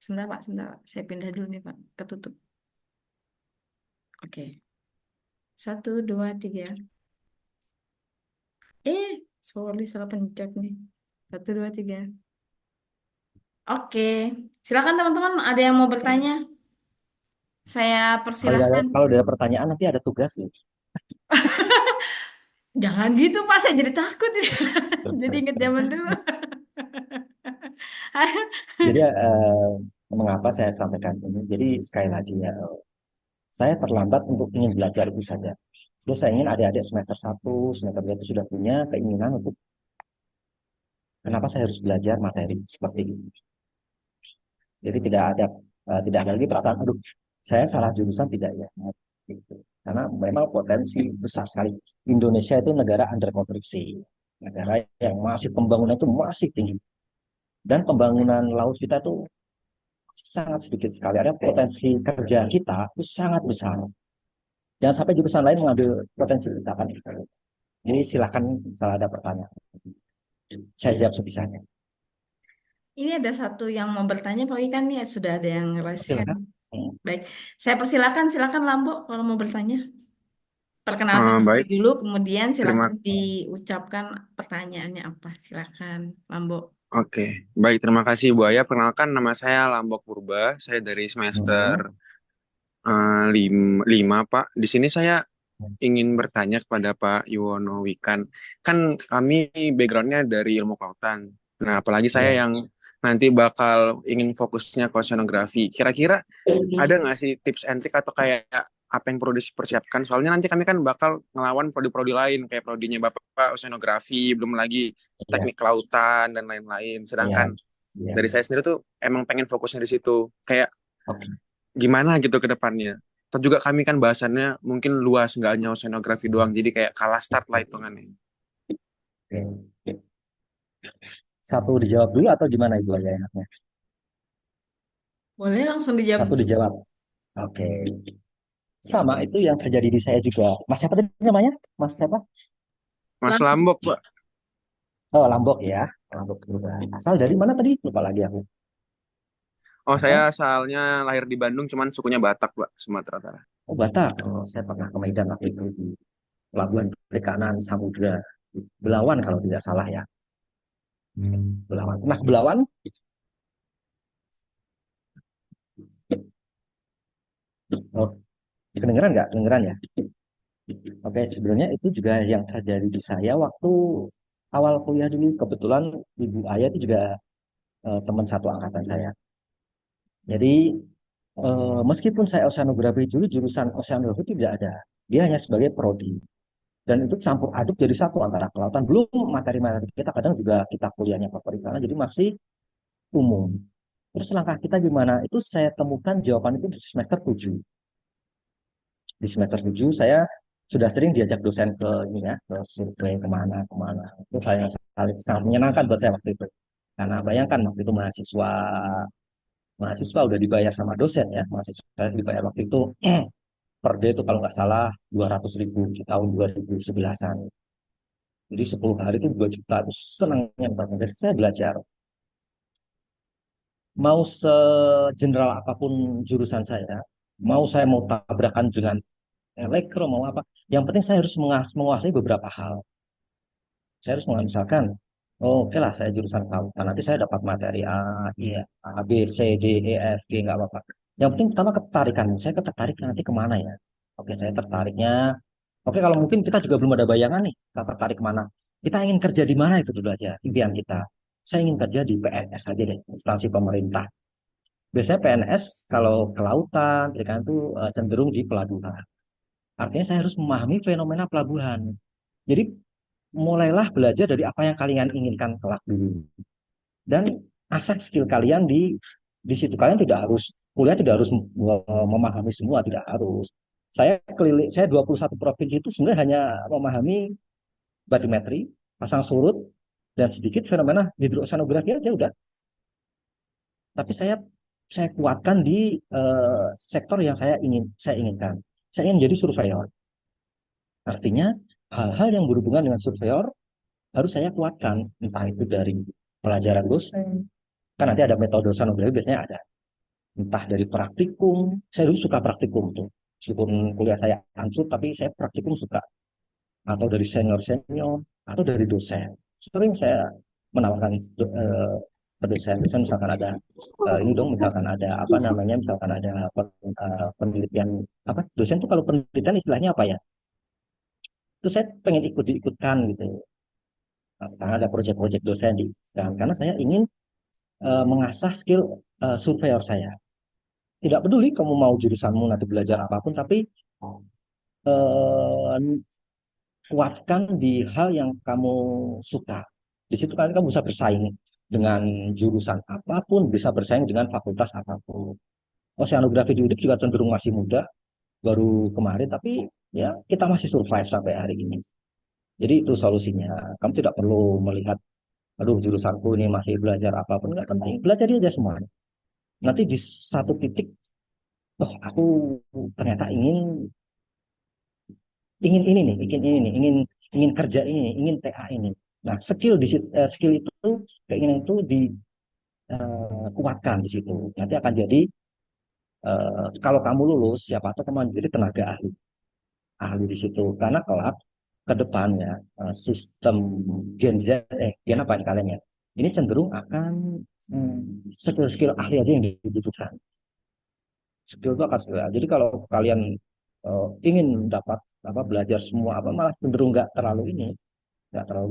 Sebentar Pak, sebentar Pak. Saya pindah dulu nih Pak, ketutup. Oke. Satu, dua, tiga. Eh, sorry salah pencet nih. Satu, dua, tiga. Oke. Silakan teman-teman, ada yang mau bertanya? Saya persilahkan. Kalau ada pertanyaan nanti ada tugas nih. Jangan gitu Pak, saya jadi takut. Jadi inget zaman dulu. Jadi mengapa saya sampaikan ini? Jadi sekali lagi ya, saya terlambat untuk ingin belajar itu saja. Terus saya ingin adik-adik semester 1, semester 2 itu sudah punya keinginan untuk kenapa saya harus belajar materi seperti ini. Jadi tidak ada lagi perasaan, aduh, saya salah jurusan tidak ya. Gitu. Karena memang potensi besar sekali. Indonesia itu negara underkonstruksi, negara yang masih pembangunan itu masih tinggi. Dan pembangunan laut kita itu sangat sedikit sekali. Ada potensi kerja kita itu sangat besar. Jangan sampai jurusan lain mengambil potensi kita kan. Jadi silakan kalau ada pertanyaan. Saya jawab sebisanya. Ini ada satu yang mau bertanya Pak Wikan nih, sudah ada yang raise hand. Silakan. Hmm. Baik, saya persilakan, silakan Lambo kalau mau bertanya. Perkenalkan diri Baik, dulu, kemudian terima silakan diucapkan pertanyaannya apa. Silakan, Lambo. oke. Baik, terima kasih Bu Aya. Perkenalkan nama saya Lambok Purba. Saya dari semester Hmm. 5, Pak. Di sini saya ingin bertanya kepada Pak Yuwono Wikan. Kan kami backgroundnya dari ilmu kelautan. Nah, apalagi saya Ya. yang nanti bakal ingin fokusnya ke oceanografi. Kira-kira ada nggak sih tips and trick atau kayak apa yang perlu dipersiapkan? Soalnya nanti kami kan bakal ngelawan prodi-prodi lain kayak prodinya Bapak oceanografi, belum lagi Ya. teknik kelautan dan lain-lain. Ya. Sedangkan Ya. dari saya sendiri tuh emang pengen fokusnya di situ. Kayak Oke. gimana gitu ke depannya. Terus juga kami kan bahasannya mungkin luas, nggak hanya oceanografi doang. Jadi kayak kalah start lah hitungannya. Oke. Satu dijawab dulu atau gimana itu aja enaknya? Boleh langsung dijawab. Satu dijawab. Oke. Sama itu yang terjadi di saya juga. Mas siapa tadi namanya? Mas siapa? Mas Lambo. Lambok, Pak. Oh, Lambok ya. Lambok juga. Asal dari mana tadi? Lupa lagi aku. Oh, saya Asal? asalnya lahir di Bandung, cuman sukunya Batak, Pak, Sumatera Utara. Oh, Batak. Oh, saya pernah ke Medan waktu itu di Pelabuhan Perikanan Samudra. Belawan kalau tidak salah ya. Belawan. Nah, Belawan. Oh, kedengeran nggak? Kedengeran ya? Oke, sebenarnya itu juga yang terjadi di saya waktu awal kuliah dulu. Kebetulan Ibu Ayah itu juga teman satu angkatan saya. Jadi meskipun saya oceanografi dulu, jurusan oceanografi tidak ada. Dia hanya sebagai prodi. Dan itu campur aduk jadi satu antara kelautan. Belum materi-materi kita kadang juga kita kuliahnya ke perikanan, jadi masih umum. Terus langkah kita gimana? Itu saya temukan jawaban itu di semester 7. Di semester 7 saya sudah sering diajak dosen ke ini ya, ke survei kemana-kemana. Itu saya sangat menyenangkan buat saya waktu itu. Karena bayangkan waktu itu mahasiswa udah dibayar sama dosen ya, mahasiswa dibayar waktu itu per day itu kalau nggak salah 200.000 di tahun 2011-an. Jadi 10 hari itu 2 juta, itu senangnya banget. Jadi saya belajar. Mau segeneral apapun jurusan saya, mau saya mau tabrakan dengan elektro, mau apa, yang penting saya harus menguasai beberapa hal. Saya harus misalkan, oh, oke lah saya jurusan kelautan, nanti saya dapat materi A, I, A, B, C, D, E, F, G, nggak apa-apa. Yang penting pertama ketertarikan, saya tertarik nanti kemana ya. Oke, saya tertariknya. Oke, kalau mungkin kita juga belum ada bayangan nih, kita tertarik mana. Kita ingin kerja di mana itu dulu aja, impian kita. Saya ingin kerja di PNS aja deh, instansi pemerintah. Biasanya PNS kalau kelautan, perikanan itu cenderung di pelabuhan. Artinya saya harus memahami fenomena pelabuhan. Jadi mulailah belajar dari apa yang kalian inginkan kelak dulu. Dan asah skill kalian di situ. Kalian tidak harus kuliah tidak harus memahami semua, tidak harus. Saya 21 provinsi itu sebenarnya hanya memahami batimetri, pasang surut, dan sedikit fenomena hidrosonografi aja udah. Tapi saya kuatkan di sektor yang saya inginkan. Saya ingin jadi surveyor. Artinya hal-hal yang berhubungan dengan surveyor harus saya kuatkan, entah itu dari pelajaran dosen, kan nanti ada metode oceanografi biasanya ada, entah dari praktikum. Saya dulu suka praktikum tuh, meskipun kuliah saya hancur tapi saya praktikum suka, atau dari senior senior atau dari dosen. Sering saya menawarkan ke dosen misalkan ada ini dong, misalkan ada apa namanya, misalkan ada penelitian apa, dosen tuh kalau penelitian istilahnya apa ya, itu saya pengen ikutkan gitu. Nah, karena ada proyek-proyek dosen di karena saya ingin mengasah skill surveyor saya. Tidak peduli kamu mau jurusanmu nanti belajar apapun, tapi eh, kuatkan di hal yang kamu suka. Di situ kan kamu bisa bersaing dengan jurusan apapun, bisa bersaing dengan fakultas apapun. Oceanografi di UDIK juga cenderung masih muda, baru kemarin, tapi ya kita masih survive sampai hari ini. Jadi itu solusinya. Kamu tidak perlu melihat, aduh jurusanku ini masih belajar apapun, nggak penting. Belajar aja semuanya. Nanti di satu titik, oh aku ternyata ingin ingin ini nih, ingin kerja ini, ingin TA ini. Nah, skill itu, keinginan itu dikuatkan di situ. Nanti akan jadi kalau kamu lulus, siapa tahu kamu jadi tenaga ahli di situ. Karena kelak ke depannya sistem Gen apa nih kalian ya? Ini cenderung akan skill-skill ahli aja yang dibutuhkan. Skill itu akan skill. Jadi kalau kalian ingin dapat apa, belajar semua apa, malah cenderung nggak terlalu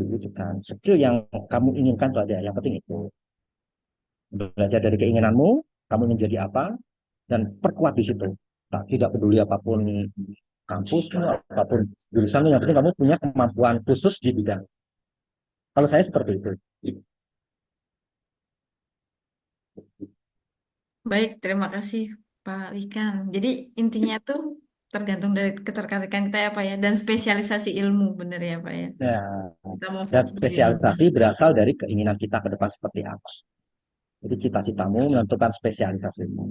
dibutuhkan. Skill yang kamu inginkan itu ada. Yang penting itu belajar dari keinginanmu, kamu ingin jadi apa, dan perkuat di situ. Tak, tidak peduli apapun kampusmu, apapun jurusanmu, yang penting kamu punya kemampuan khusus di bidang. Kalau saya seperti itu. Baik, terima kasih Pak Wikan. Jadi intinya tuh tergantung dari ketertarikan kita ya Pak ya, dan spesialisasi ilmu bener ya Pak ya. Nah, Kita mau dan fokus di mana? spesialisasi berasal dari keinginan kita ke depan seperti apa. Jadi cita-citamu menentukan spesialisasimu.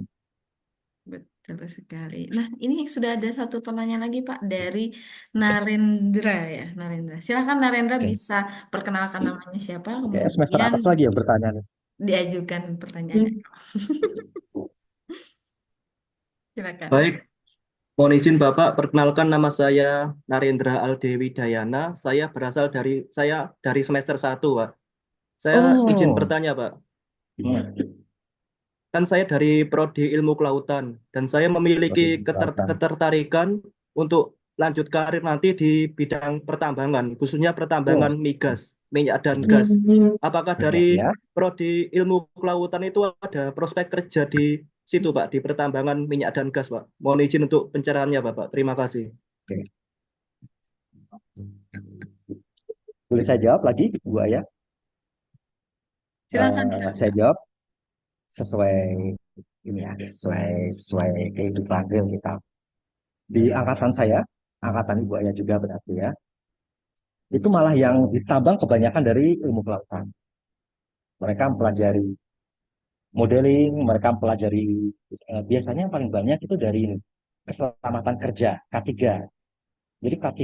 Betul sekali. Nah, ini sudah ada satu pertanyaan lagi Pak dari Narendra ya, Narendra. Silakan Narendra Oke. bisa perkenalkan namanya siapa, Oke, semester kemudian atas lagi ya bertanya nih. diajukan pertanyaannya. Silakan. Baik, mohon izin Bapak, perkenalkan nama saya Narendra Aldewi Dayana. Saya dari semester 1, Pak. Saya izin Oh, bertanya, Pak. hmm. Kan saya dari Prodi Ilmu Kelautan dan saya memiliki Oke, kelihatan. ketertarikan untuk lanjut karir nanti di bidang pertambangan, khususnya Oh, pertambangan migas, minyak dan gas. hmm. Apakah Yes, dari ya. Prodi Ilmu Kelautan itu ada prospek kerja di situ, Pak, di pertambangan minyak dan gas, Pak? Mohon izin untuk pencerahannya, Bapak. Terima kasih. Oke. Boleh saya jawab lagi, Bu Aya? Silakan, Saya silakan. jawab sesuai ini ya, sesuai kehidupan real kita. Di angkatan saya, angkatan Ibu Aya juga berarti ya, itu malah yang ditabang kebanyakan dari ilmu kelautan. Mereka mempelajari modeling, mereka mempelajari biasanya yang paling banyak itu dari keselamatan kerja K3. Jadi K3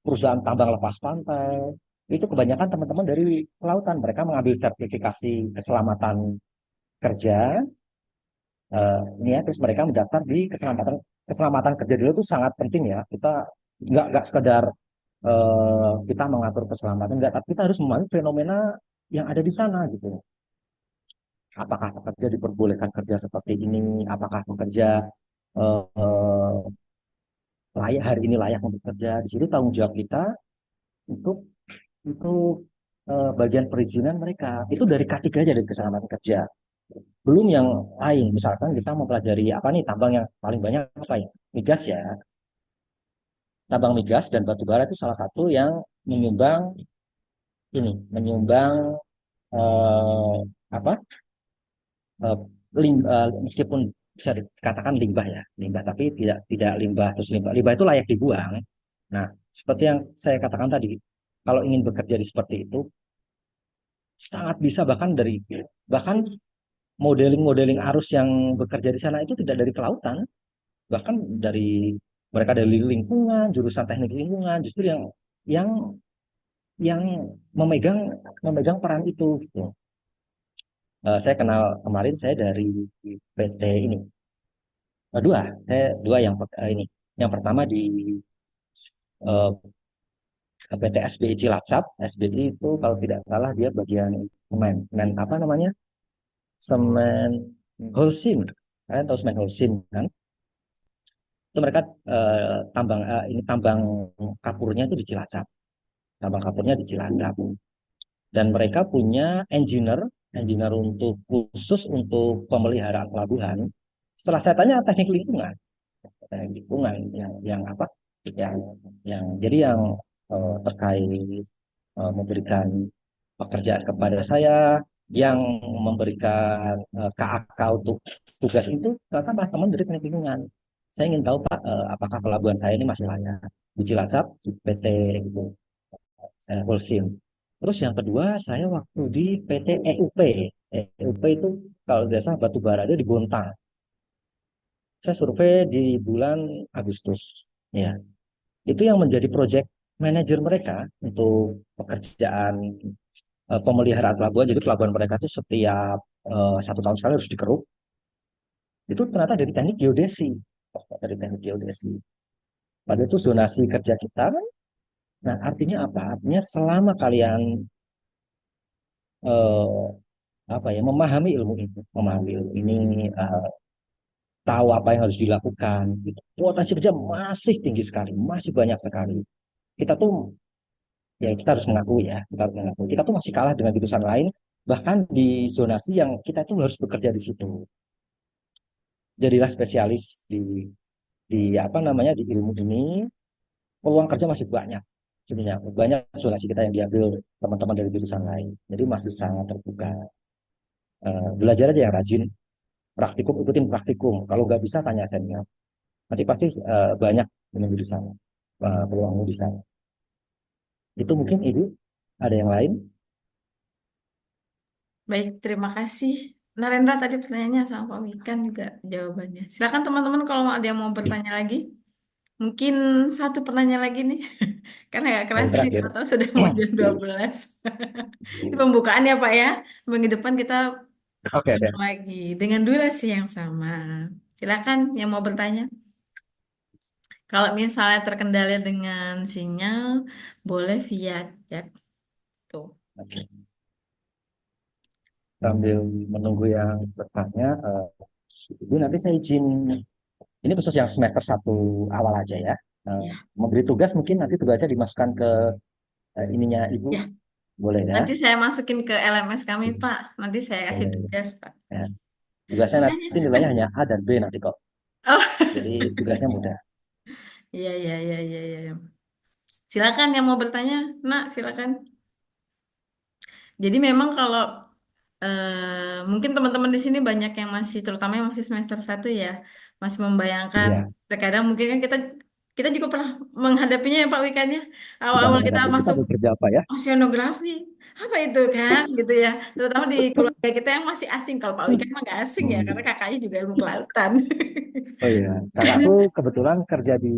perusahaan tambang lepas pantai itu kebanyakan teman-teman dari kelautan. Mereka mengambil sertifikasi keselamatan kerja, ini ya, terus mereka mendaftar di keselamatan keselamatan kerja dulu itu sangat penting ya. Kita nggak sekedar kita mengatur keselamatan, enggak, tapi kita harus memahami fenomena yang ada di sana gitu. Apakah pekerja diperbolehkan kerja seperti ini? Apakah pekerja eh, layak hari ini layak untuk kerja? Di situ tanggung jawab kita untuk bagian perizinan mereka. Itu dari K3 aja, dari keselamatan kerja. Belum yang lain, misalkan kita mempelajari apa nih, tambang yang paling banyak apa ya? Migas ya. Tambang migas dan batu bara itu salah satu yang menyumbang menyumbang eh, apa? meskipun bisa dikatakan limbah ya, limbah, tapi tidak limbah terus limbah. Limbah itu layak dibuang. Nah, seperti yang saya katakan tadi, kalau ingin bekerja di seperti itu, sangat bisa bahkan modeling-modeling arus yang bekerja di sana itu tidak dari kelautan, bahkan dari mereka dari lingkungan, jurusan teknik lingkungan, justru yang yang memegang memegang peran itu gitu. Saya kenal kemarin saya dari PT ini. Dua yang ini. Yang pertama di eh, PT SBI Cilacap. SBI itu kalau tidak salah dia bagian semen. Semen apa namanya? Semen Holcim. Kalian tahu semen Holcim kan? Itu mereka ini tambang kapurnya itu di Cilacap. Tambang kapurnya di Cilacap. Dan mereka punya engineer untuk khusus untuk pemeliharaan pelabuhan. Setelah saya tanya teknik lingkungan yang apa? Yang yang terkait memberikan pekerjaan kepada saya, yang memberikan KAK untuk tugas itu ternyata teman-teman dari teknik lingkungan. Saya ingin tahu Pak, apakah pelabuhan saya ini masih layak di Cilacap, di PT gitu, Holcim. Terus yang kedua, saya waktu di PT EUP. EUP itu kalau tidak salah batu bara itu di Bontang. Saya survei di bulan Agustus. Ya, itu yang menjadi project manager mereka untuk pekerjaan pemeliharaan pelabuhan. Jadi pelabuhan mereka itu setiap 1 tahun sekali harus dikeruk. Itu ternyata dari teknik geodesi. Dari teknik geodesi. Pada itu zonasi kerja kita. Nah, artinya apa? Artinya selama kalian eh, memahami ilmu ini, eh, tahu apa yang harus dilakukan, gitu. Potensi kerja masih tinggi sekali, masih banyak sekali. Kita tuh ya kita harus mengakui ya, kita tuh masih kalah dengan jurusan lain, bahkan di zonasi yang kita tuh harus bekerja di situ. Jadilah spesialis di apa namanya di ilmu ini, peluang kerja masih banyak. Sebenarnya banyak zonasi kita yang diambil teman-teman dari jurusan lain. Jadi masih sangat terbuka. Belajar aja yang rajin, praktikum ikutin praktikum. Kalau nggak bisa tanya senior. Nanti pasti banyak menunggu di sana, peluangmu di sana. Itu mungkin Ibu ada yang lain? Baik, terima kasih. Narendra tadi pertanyaannya sama Pak Wikan juga jawabannya. Silakan teman-teman kalau ada yang mau bertanya lagi. Mungkin satu pertanyaan lagi nih. Karena ya Yang kerasa nih, terakhir. atau sudah mau jam 12. Ini pembukaan ya Pak ya. Minggu depan kita Oke, oke. lagi dengan durasi yang sama. Silakan yang mau bertanya. Kalau misalnya terkendala dengan sinyal, boleh via chat tuh. Oke. Sambil menunggu yang bertanya, Ibu nanti saya izin, ini khusus yang semester 1 awal aja ya. Ya, Memberi tugas mungkin nanti tugasnya dimasukkan ke ininya Ibu, ya. boleh ya? Nanti saya masukin ke LMS kami, Pak. Nanti saya kasih Boleh. tugas, Pak. Ya. Tugasnya Makanya. nanti nilainya hanya A dan B nanti kok. Oh, Jadi tugasnya mudah. iya, iya, iya, iya, iya. Silakan yang mau bertanya, Nak, silakan. Jadi memang kalau mungkin teman-teman di sini banyak yang masih, terutama yang masih semester 1 ya, masih membayangkan. Iya, Terkadang mungkin kan kita kita juga pernah menghadapinya ya Pak Wikan ya. sudah Awal-awal kita menghadapi kita masuk bekerja apa ya? oceanografi, apa itu kan, gitu ya. Terutama di keluarga kita yang masih asing. Kalau Pak Wikan mah nggak asing ya, karena Hmm. kakaknya juga ilmu kelautan. Oh iya, kakakku kebetulan kerja di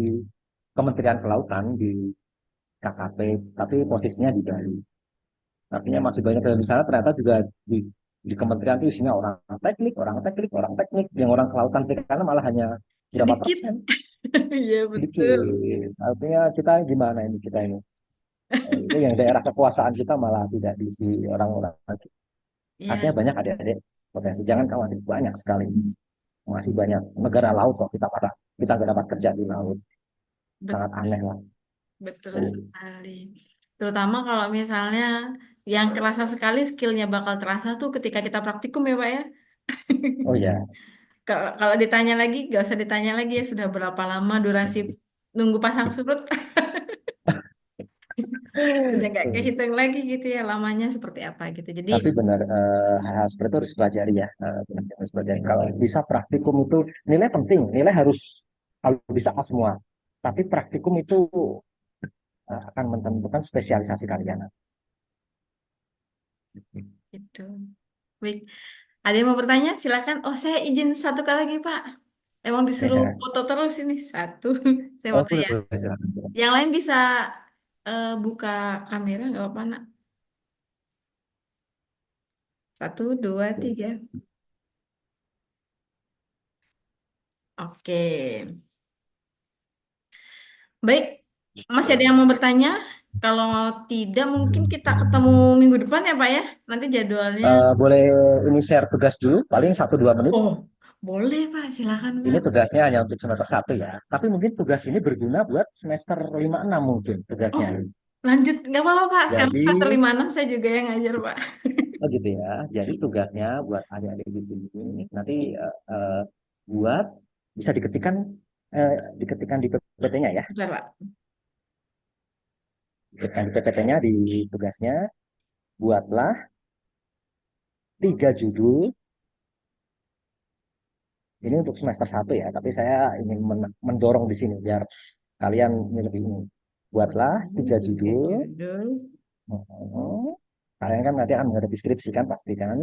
Kementerian Kelautan di KKP, tapi posisinya di Bali. Artinya masih banyak yang di sana ternyata juga di kementerian itu isinya orang teknik, yang orang kelautan perikanan malah hanya berapa Sedikit. persen, Iya, sedikit. betul. Artinya kita gimana ini kita ini? Itu yang daerah kekuasaan kita malah tidak diisi orang-orang. Iya, Artinya banyak adik-adik potensi. Jangan khawatir, banyak sekali. Masih banyak negara laut kok kita nggak dapat kerja di laut. Sangat betul. aneh lah. Betul sekali. Terutama kalau misalnya yang kerasa sekali skillnya bakal terasa tuh ketika kita praktikum ya Pak ya. Oh ya, Kalau ditanya lagi, gak usah ditanya lagi ya sudah berapa lama durasi nunggu pasang surut. Udah nggak kehitung lagi gitu ya lamanya seperti apa gitu. Jadi Tapi benar, hal-hal seperti itu harus pelajari ya. Harus pelajari. Kalau bisa praktikum itu nilai penting, nilai harus kalau bisa A semua. Tapi praktikum itu akan menentukan spesialisasi kalian. itu. Baik. Ada yang mau bertanya? Silakan. Oh, saya izin satu kali lagi, Pak. Emang disuruh foto terus ini satu. Saya Oh, foto boleh, ya. boleh, silakan. Yang lain bisa buka kamera, nggak apa-apa, nak. Satu, dua, tiga. Oke. Baik. Masih ada yang mau bertanya? Kalau tidak, mungkin kita ketemu minggu depan ya, Pak ya. Nanti jadwalnya. Boleh ini share tugas dulu, paling 1-2 menit. Oh, boleh, Pak. Silakan, Ini Pak. tugasnya hanya untuk semester 1 ya. Tapi mungkin tugas ini berguna buat semester 5-6 mungkin Oh, tugasnya. lanjut. Nggak apa-apa, Pak. Sekarang Jadi, semester 5-6 saya juga yang ngajar, Pak. oh gitu ya. Jadi tugasnya buat adik-adik di sini nanti buat bisa diketikkan di PPT-nya ya. Bentar, Pak. Diketikkan di PPT-nya di tugasnya, buatlah 3 judul. Ini untuk semester 1 ya, tapi saya ingin mendorong di sini biar kalian ini lebih ini. Buatlah 3 judul. Judul. Hmm. Kalian kan nanti akan menghadapi skripsi kan pasti kan.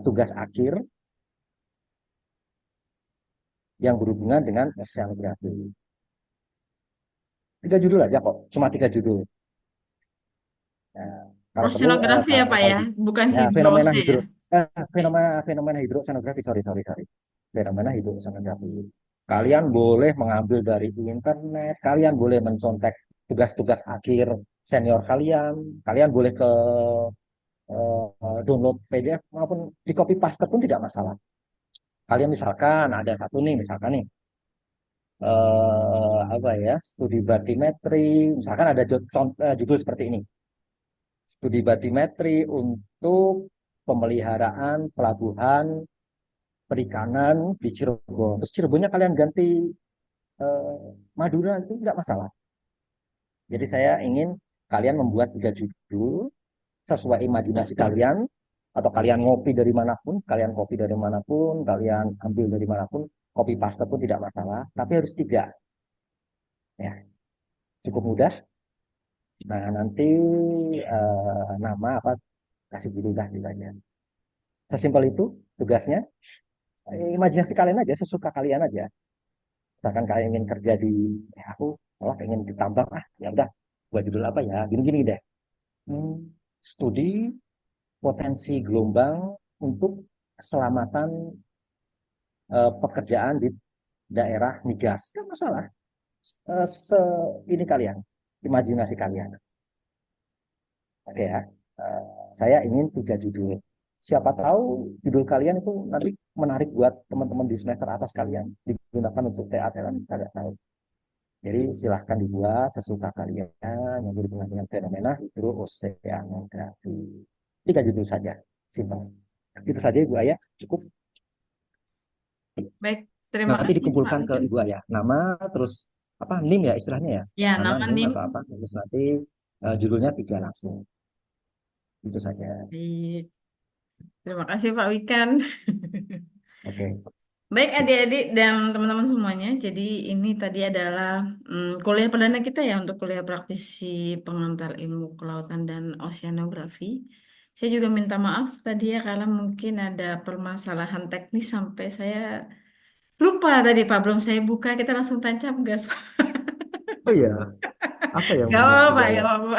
Tugas akhir yang berhubungan dengan oceanografi. 3 judul. 3 judul aja kok, cuma 3 judul. Nah, kalau perlu Oceanografi ya, Pak kalau ya, bisa bukan ya hidrose ya. Oke. fenomena hidroceanografi, sorry, fenomena hidroceanografi. Kalian boleh mengambil dari internet, kalian boleh mencontek tugas-tugas akhir senior kalian, kalian boleh ke download PDF maupun di copy paste pun tidak masalah. Kalian misalkan ada satu nih, misalkan nih apa ya, studi batimetri, misalkan ada judul seperti ini, studi batimetri untuk pemeliharaan pelabuhan perikanan di Cirebon. Terus Cirebonnya kalian ganti eh, Madura itu nggak masalah. Jadi saya ingin kalian membuat 3 judul sesuai imajinasi kalian, atau kalian ngopi dari manapun, kalian ambil dari manapun, copy paste pun tidak masalah, tapi harus 3. Ya, cukup mudah. Nah, nanti nama apa kasih judul dah ditanya. Sesimpel itu tugasnya. Imajinasi kalian aja, sesuka kalian aja. Misalkan kalian ingin kerja di, aku malah pengen ditambang, ya udah, buat judul apa ya, gini-gini deh. Hmm, Studi potensi gelombang untuk keselamatan pekerjaan di daerah migas. Tidak masalah. Ini kalian, imajinasi kalian. Oke ya. Eh, saya ingin 3 judul. Siapa tahu judul kalian itu nanti menarik buat teman-teman di semester atas kalian. Digunakan untuk TA dan tidak tahu. Jadi silahkan dibuat sesuka kalian yang berhubungan dengan fenomena hidrooceanografi. 3 judul saja, simpel. Itu saja Ibu Ayah, cukup. Baik, terima Nanti kasih Pak dikumpulkan ke Wiken. Ibu Ayah. Nama, terus apa NIM ya istilahnya ya. Ya, Nama, nama NIM NIM. atau apa. Terus nanti judulnya 3 langsung. Itu saja. Baik. Terima kasih Pak Wikan. Oke. Baik adik-adik dan teman-teman semuanya, jadi ini tadi adalah kuliah perdana kita ya untuk kuliah praktisi pengantar ilmu kelautan dan oceanografi. Saya juga minta maaf tadi ya karena mungkin ada permasalahan teknis sampai saya lupa tadi Pak, belum saya buka, kita langsung tancap gas. Oh iya, apa yang Gak membuat apa-apa, Ibu gak Ayah? apa-apa.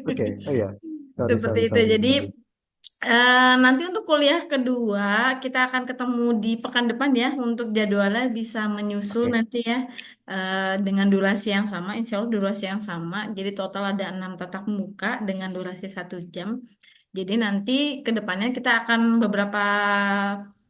Oke, oh iya. Sorry, Seperti sorry, itu. sorry. Jadi nanti untuk kuliah kedua kita akan ketemu di pekan depan ya. Untuk jadwalnya bisa menyusul Oke. nanti ya dengan durasi yang sama. Insya Allah durasi yang sama. Jadi total ada 6 tatap muka dengan durasi 1 jam. Jadi nanti ke depannya kita akan beberapa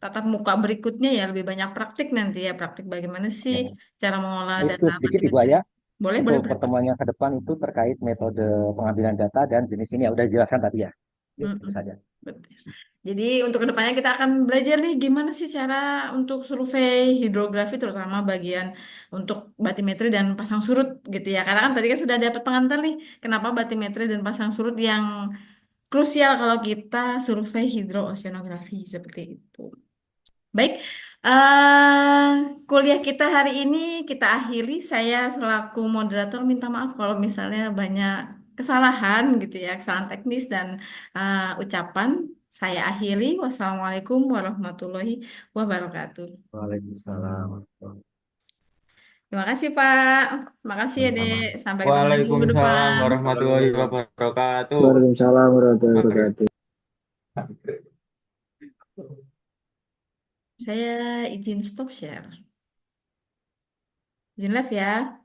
tatap muka berikutnya ya lebih banyak praktik nanti ya. Praktik bagaimana sih Ya. cara mengolah Itu data sedikit Ibu batimetri. Ayah. Boleh, boleh, Untuk boleh Pak. pertemuannya ke depan itu terkait metode pengambilan data dan jenis ini ya udah dijelaskan tadi ya. Gitu Mm-mm. saja. Betul. Jadi untuk kedepannya kita akan belajar nih gimana sih cara untuk survei hidrografi terutama bagian untuk batimetri dan pasang surut gitu ya. Karena kan tadi kan sudah dapat pengantar nih kenapa batimetri dan pasang surut yang krusial kalau kita survei hidrooceanografi seperti itu. Baik, eh kuliah kita hari ini kita akhiri. Saya selaku moderator minta maaf kalau misalnya banyak kesalahan gitu ya, kesalahan teknis dan ucapan. Saya akhiri. Wassalamualaikum warahmatullahi wabarakatuh. Waalaikumsalam. Terima kasih Pak. Terima kasih ya Dek. Sama-sama. Sampai ketemu lagi minggu Waalaikumsalam depan. warahmatullahi wabarakatuh. Waalaikumsalam warahmatullahi Oke. wabarakatuh. Saya izin stop share. Izin live ya.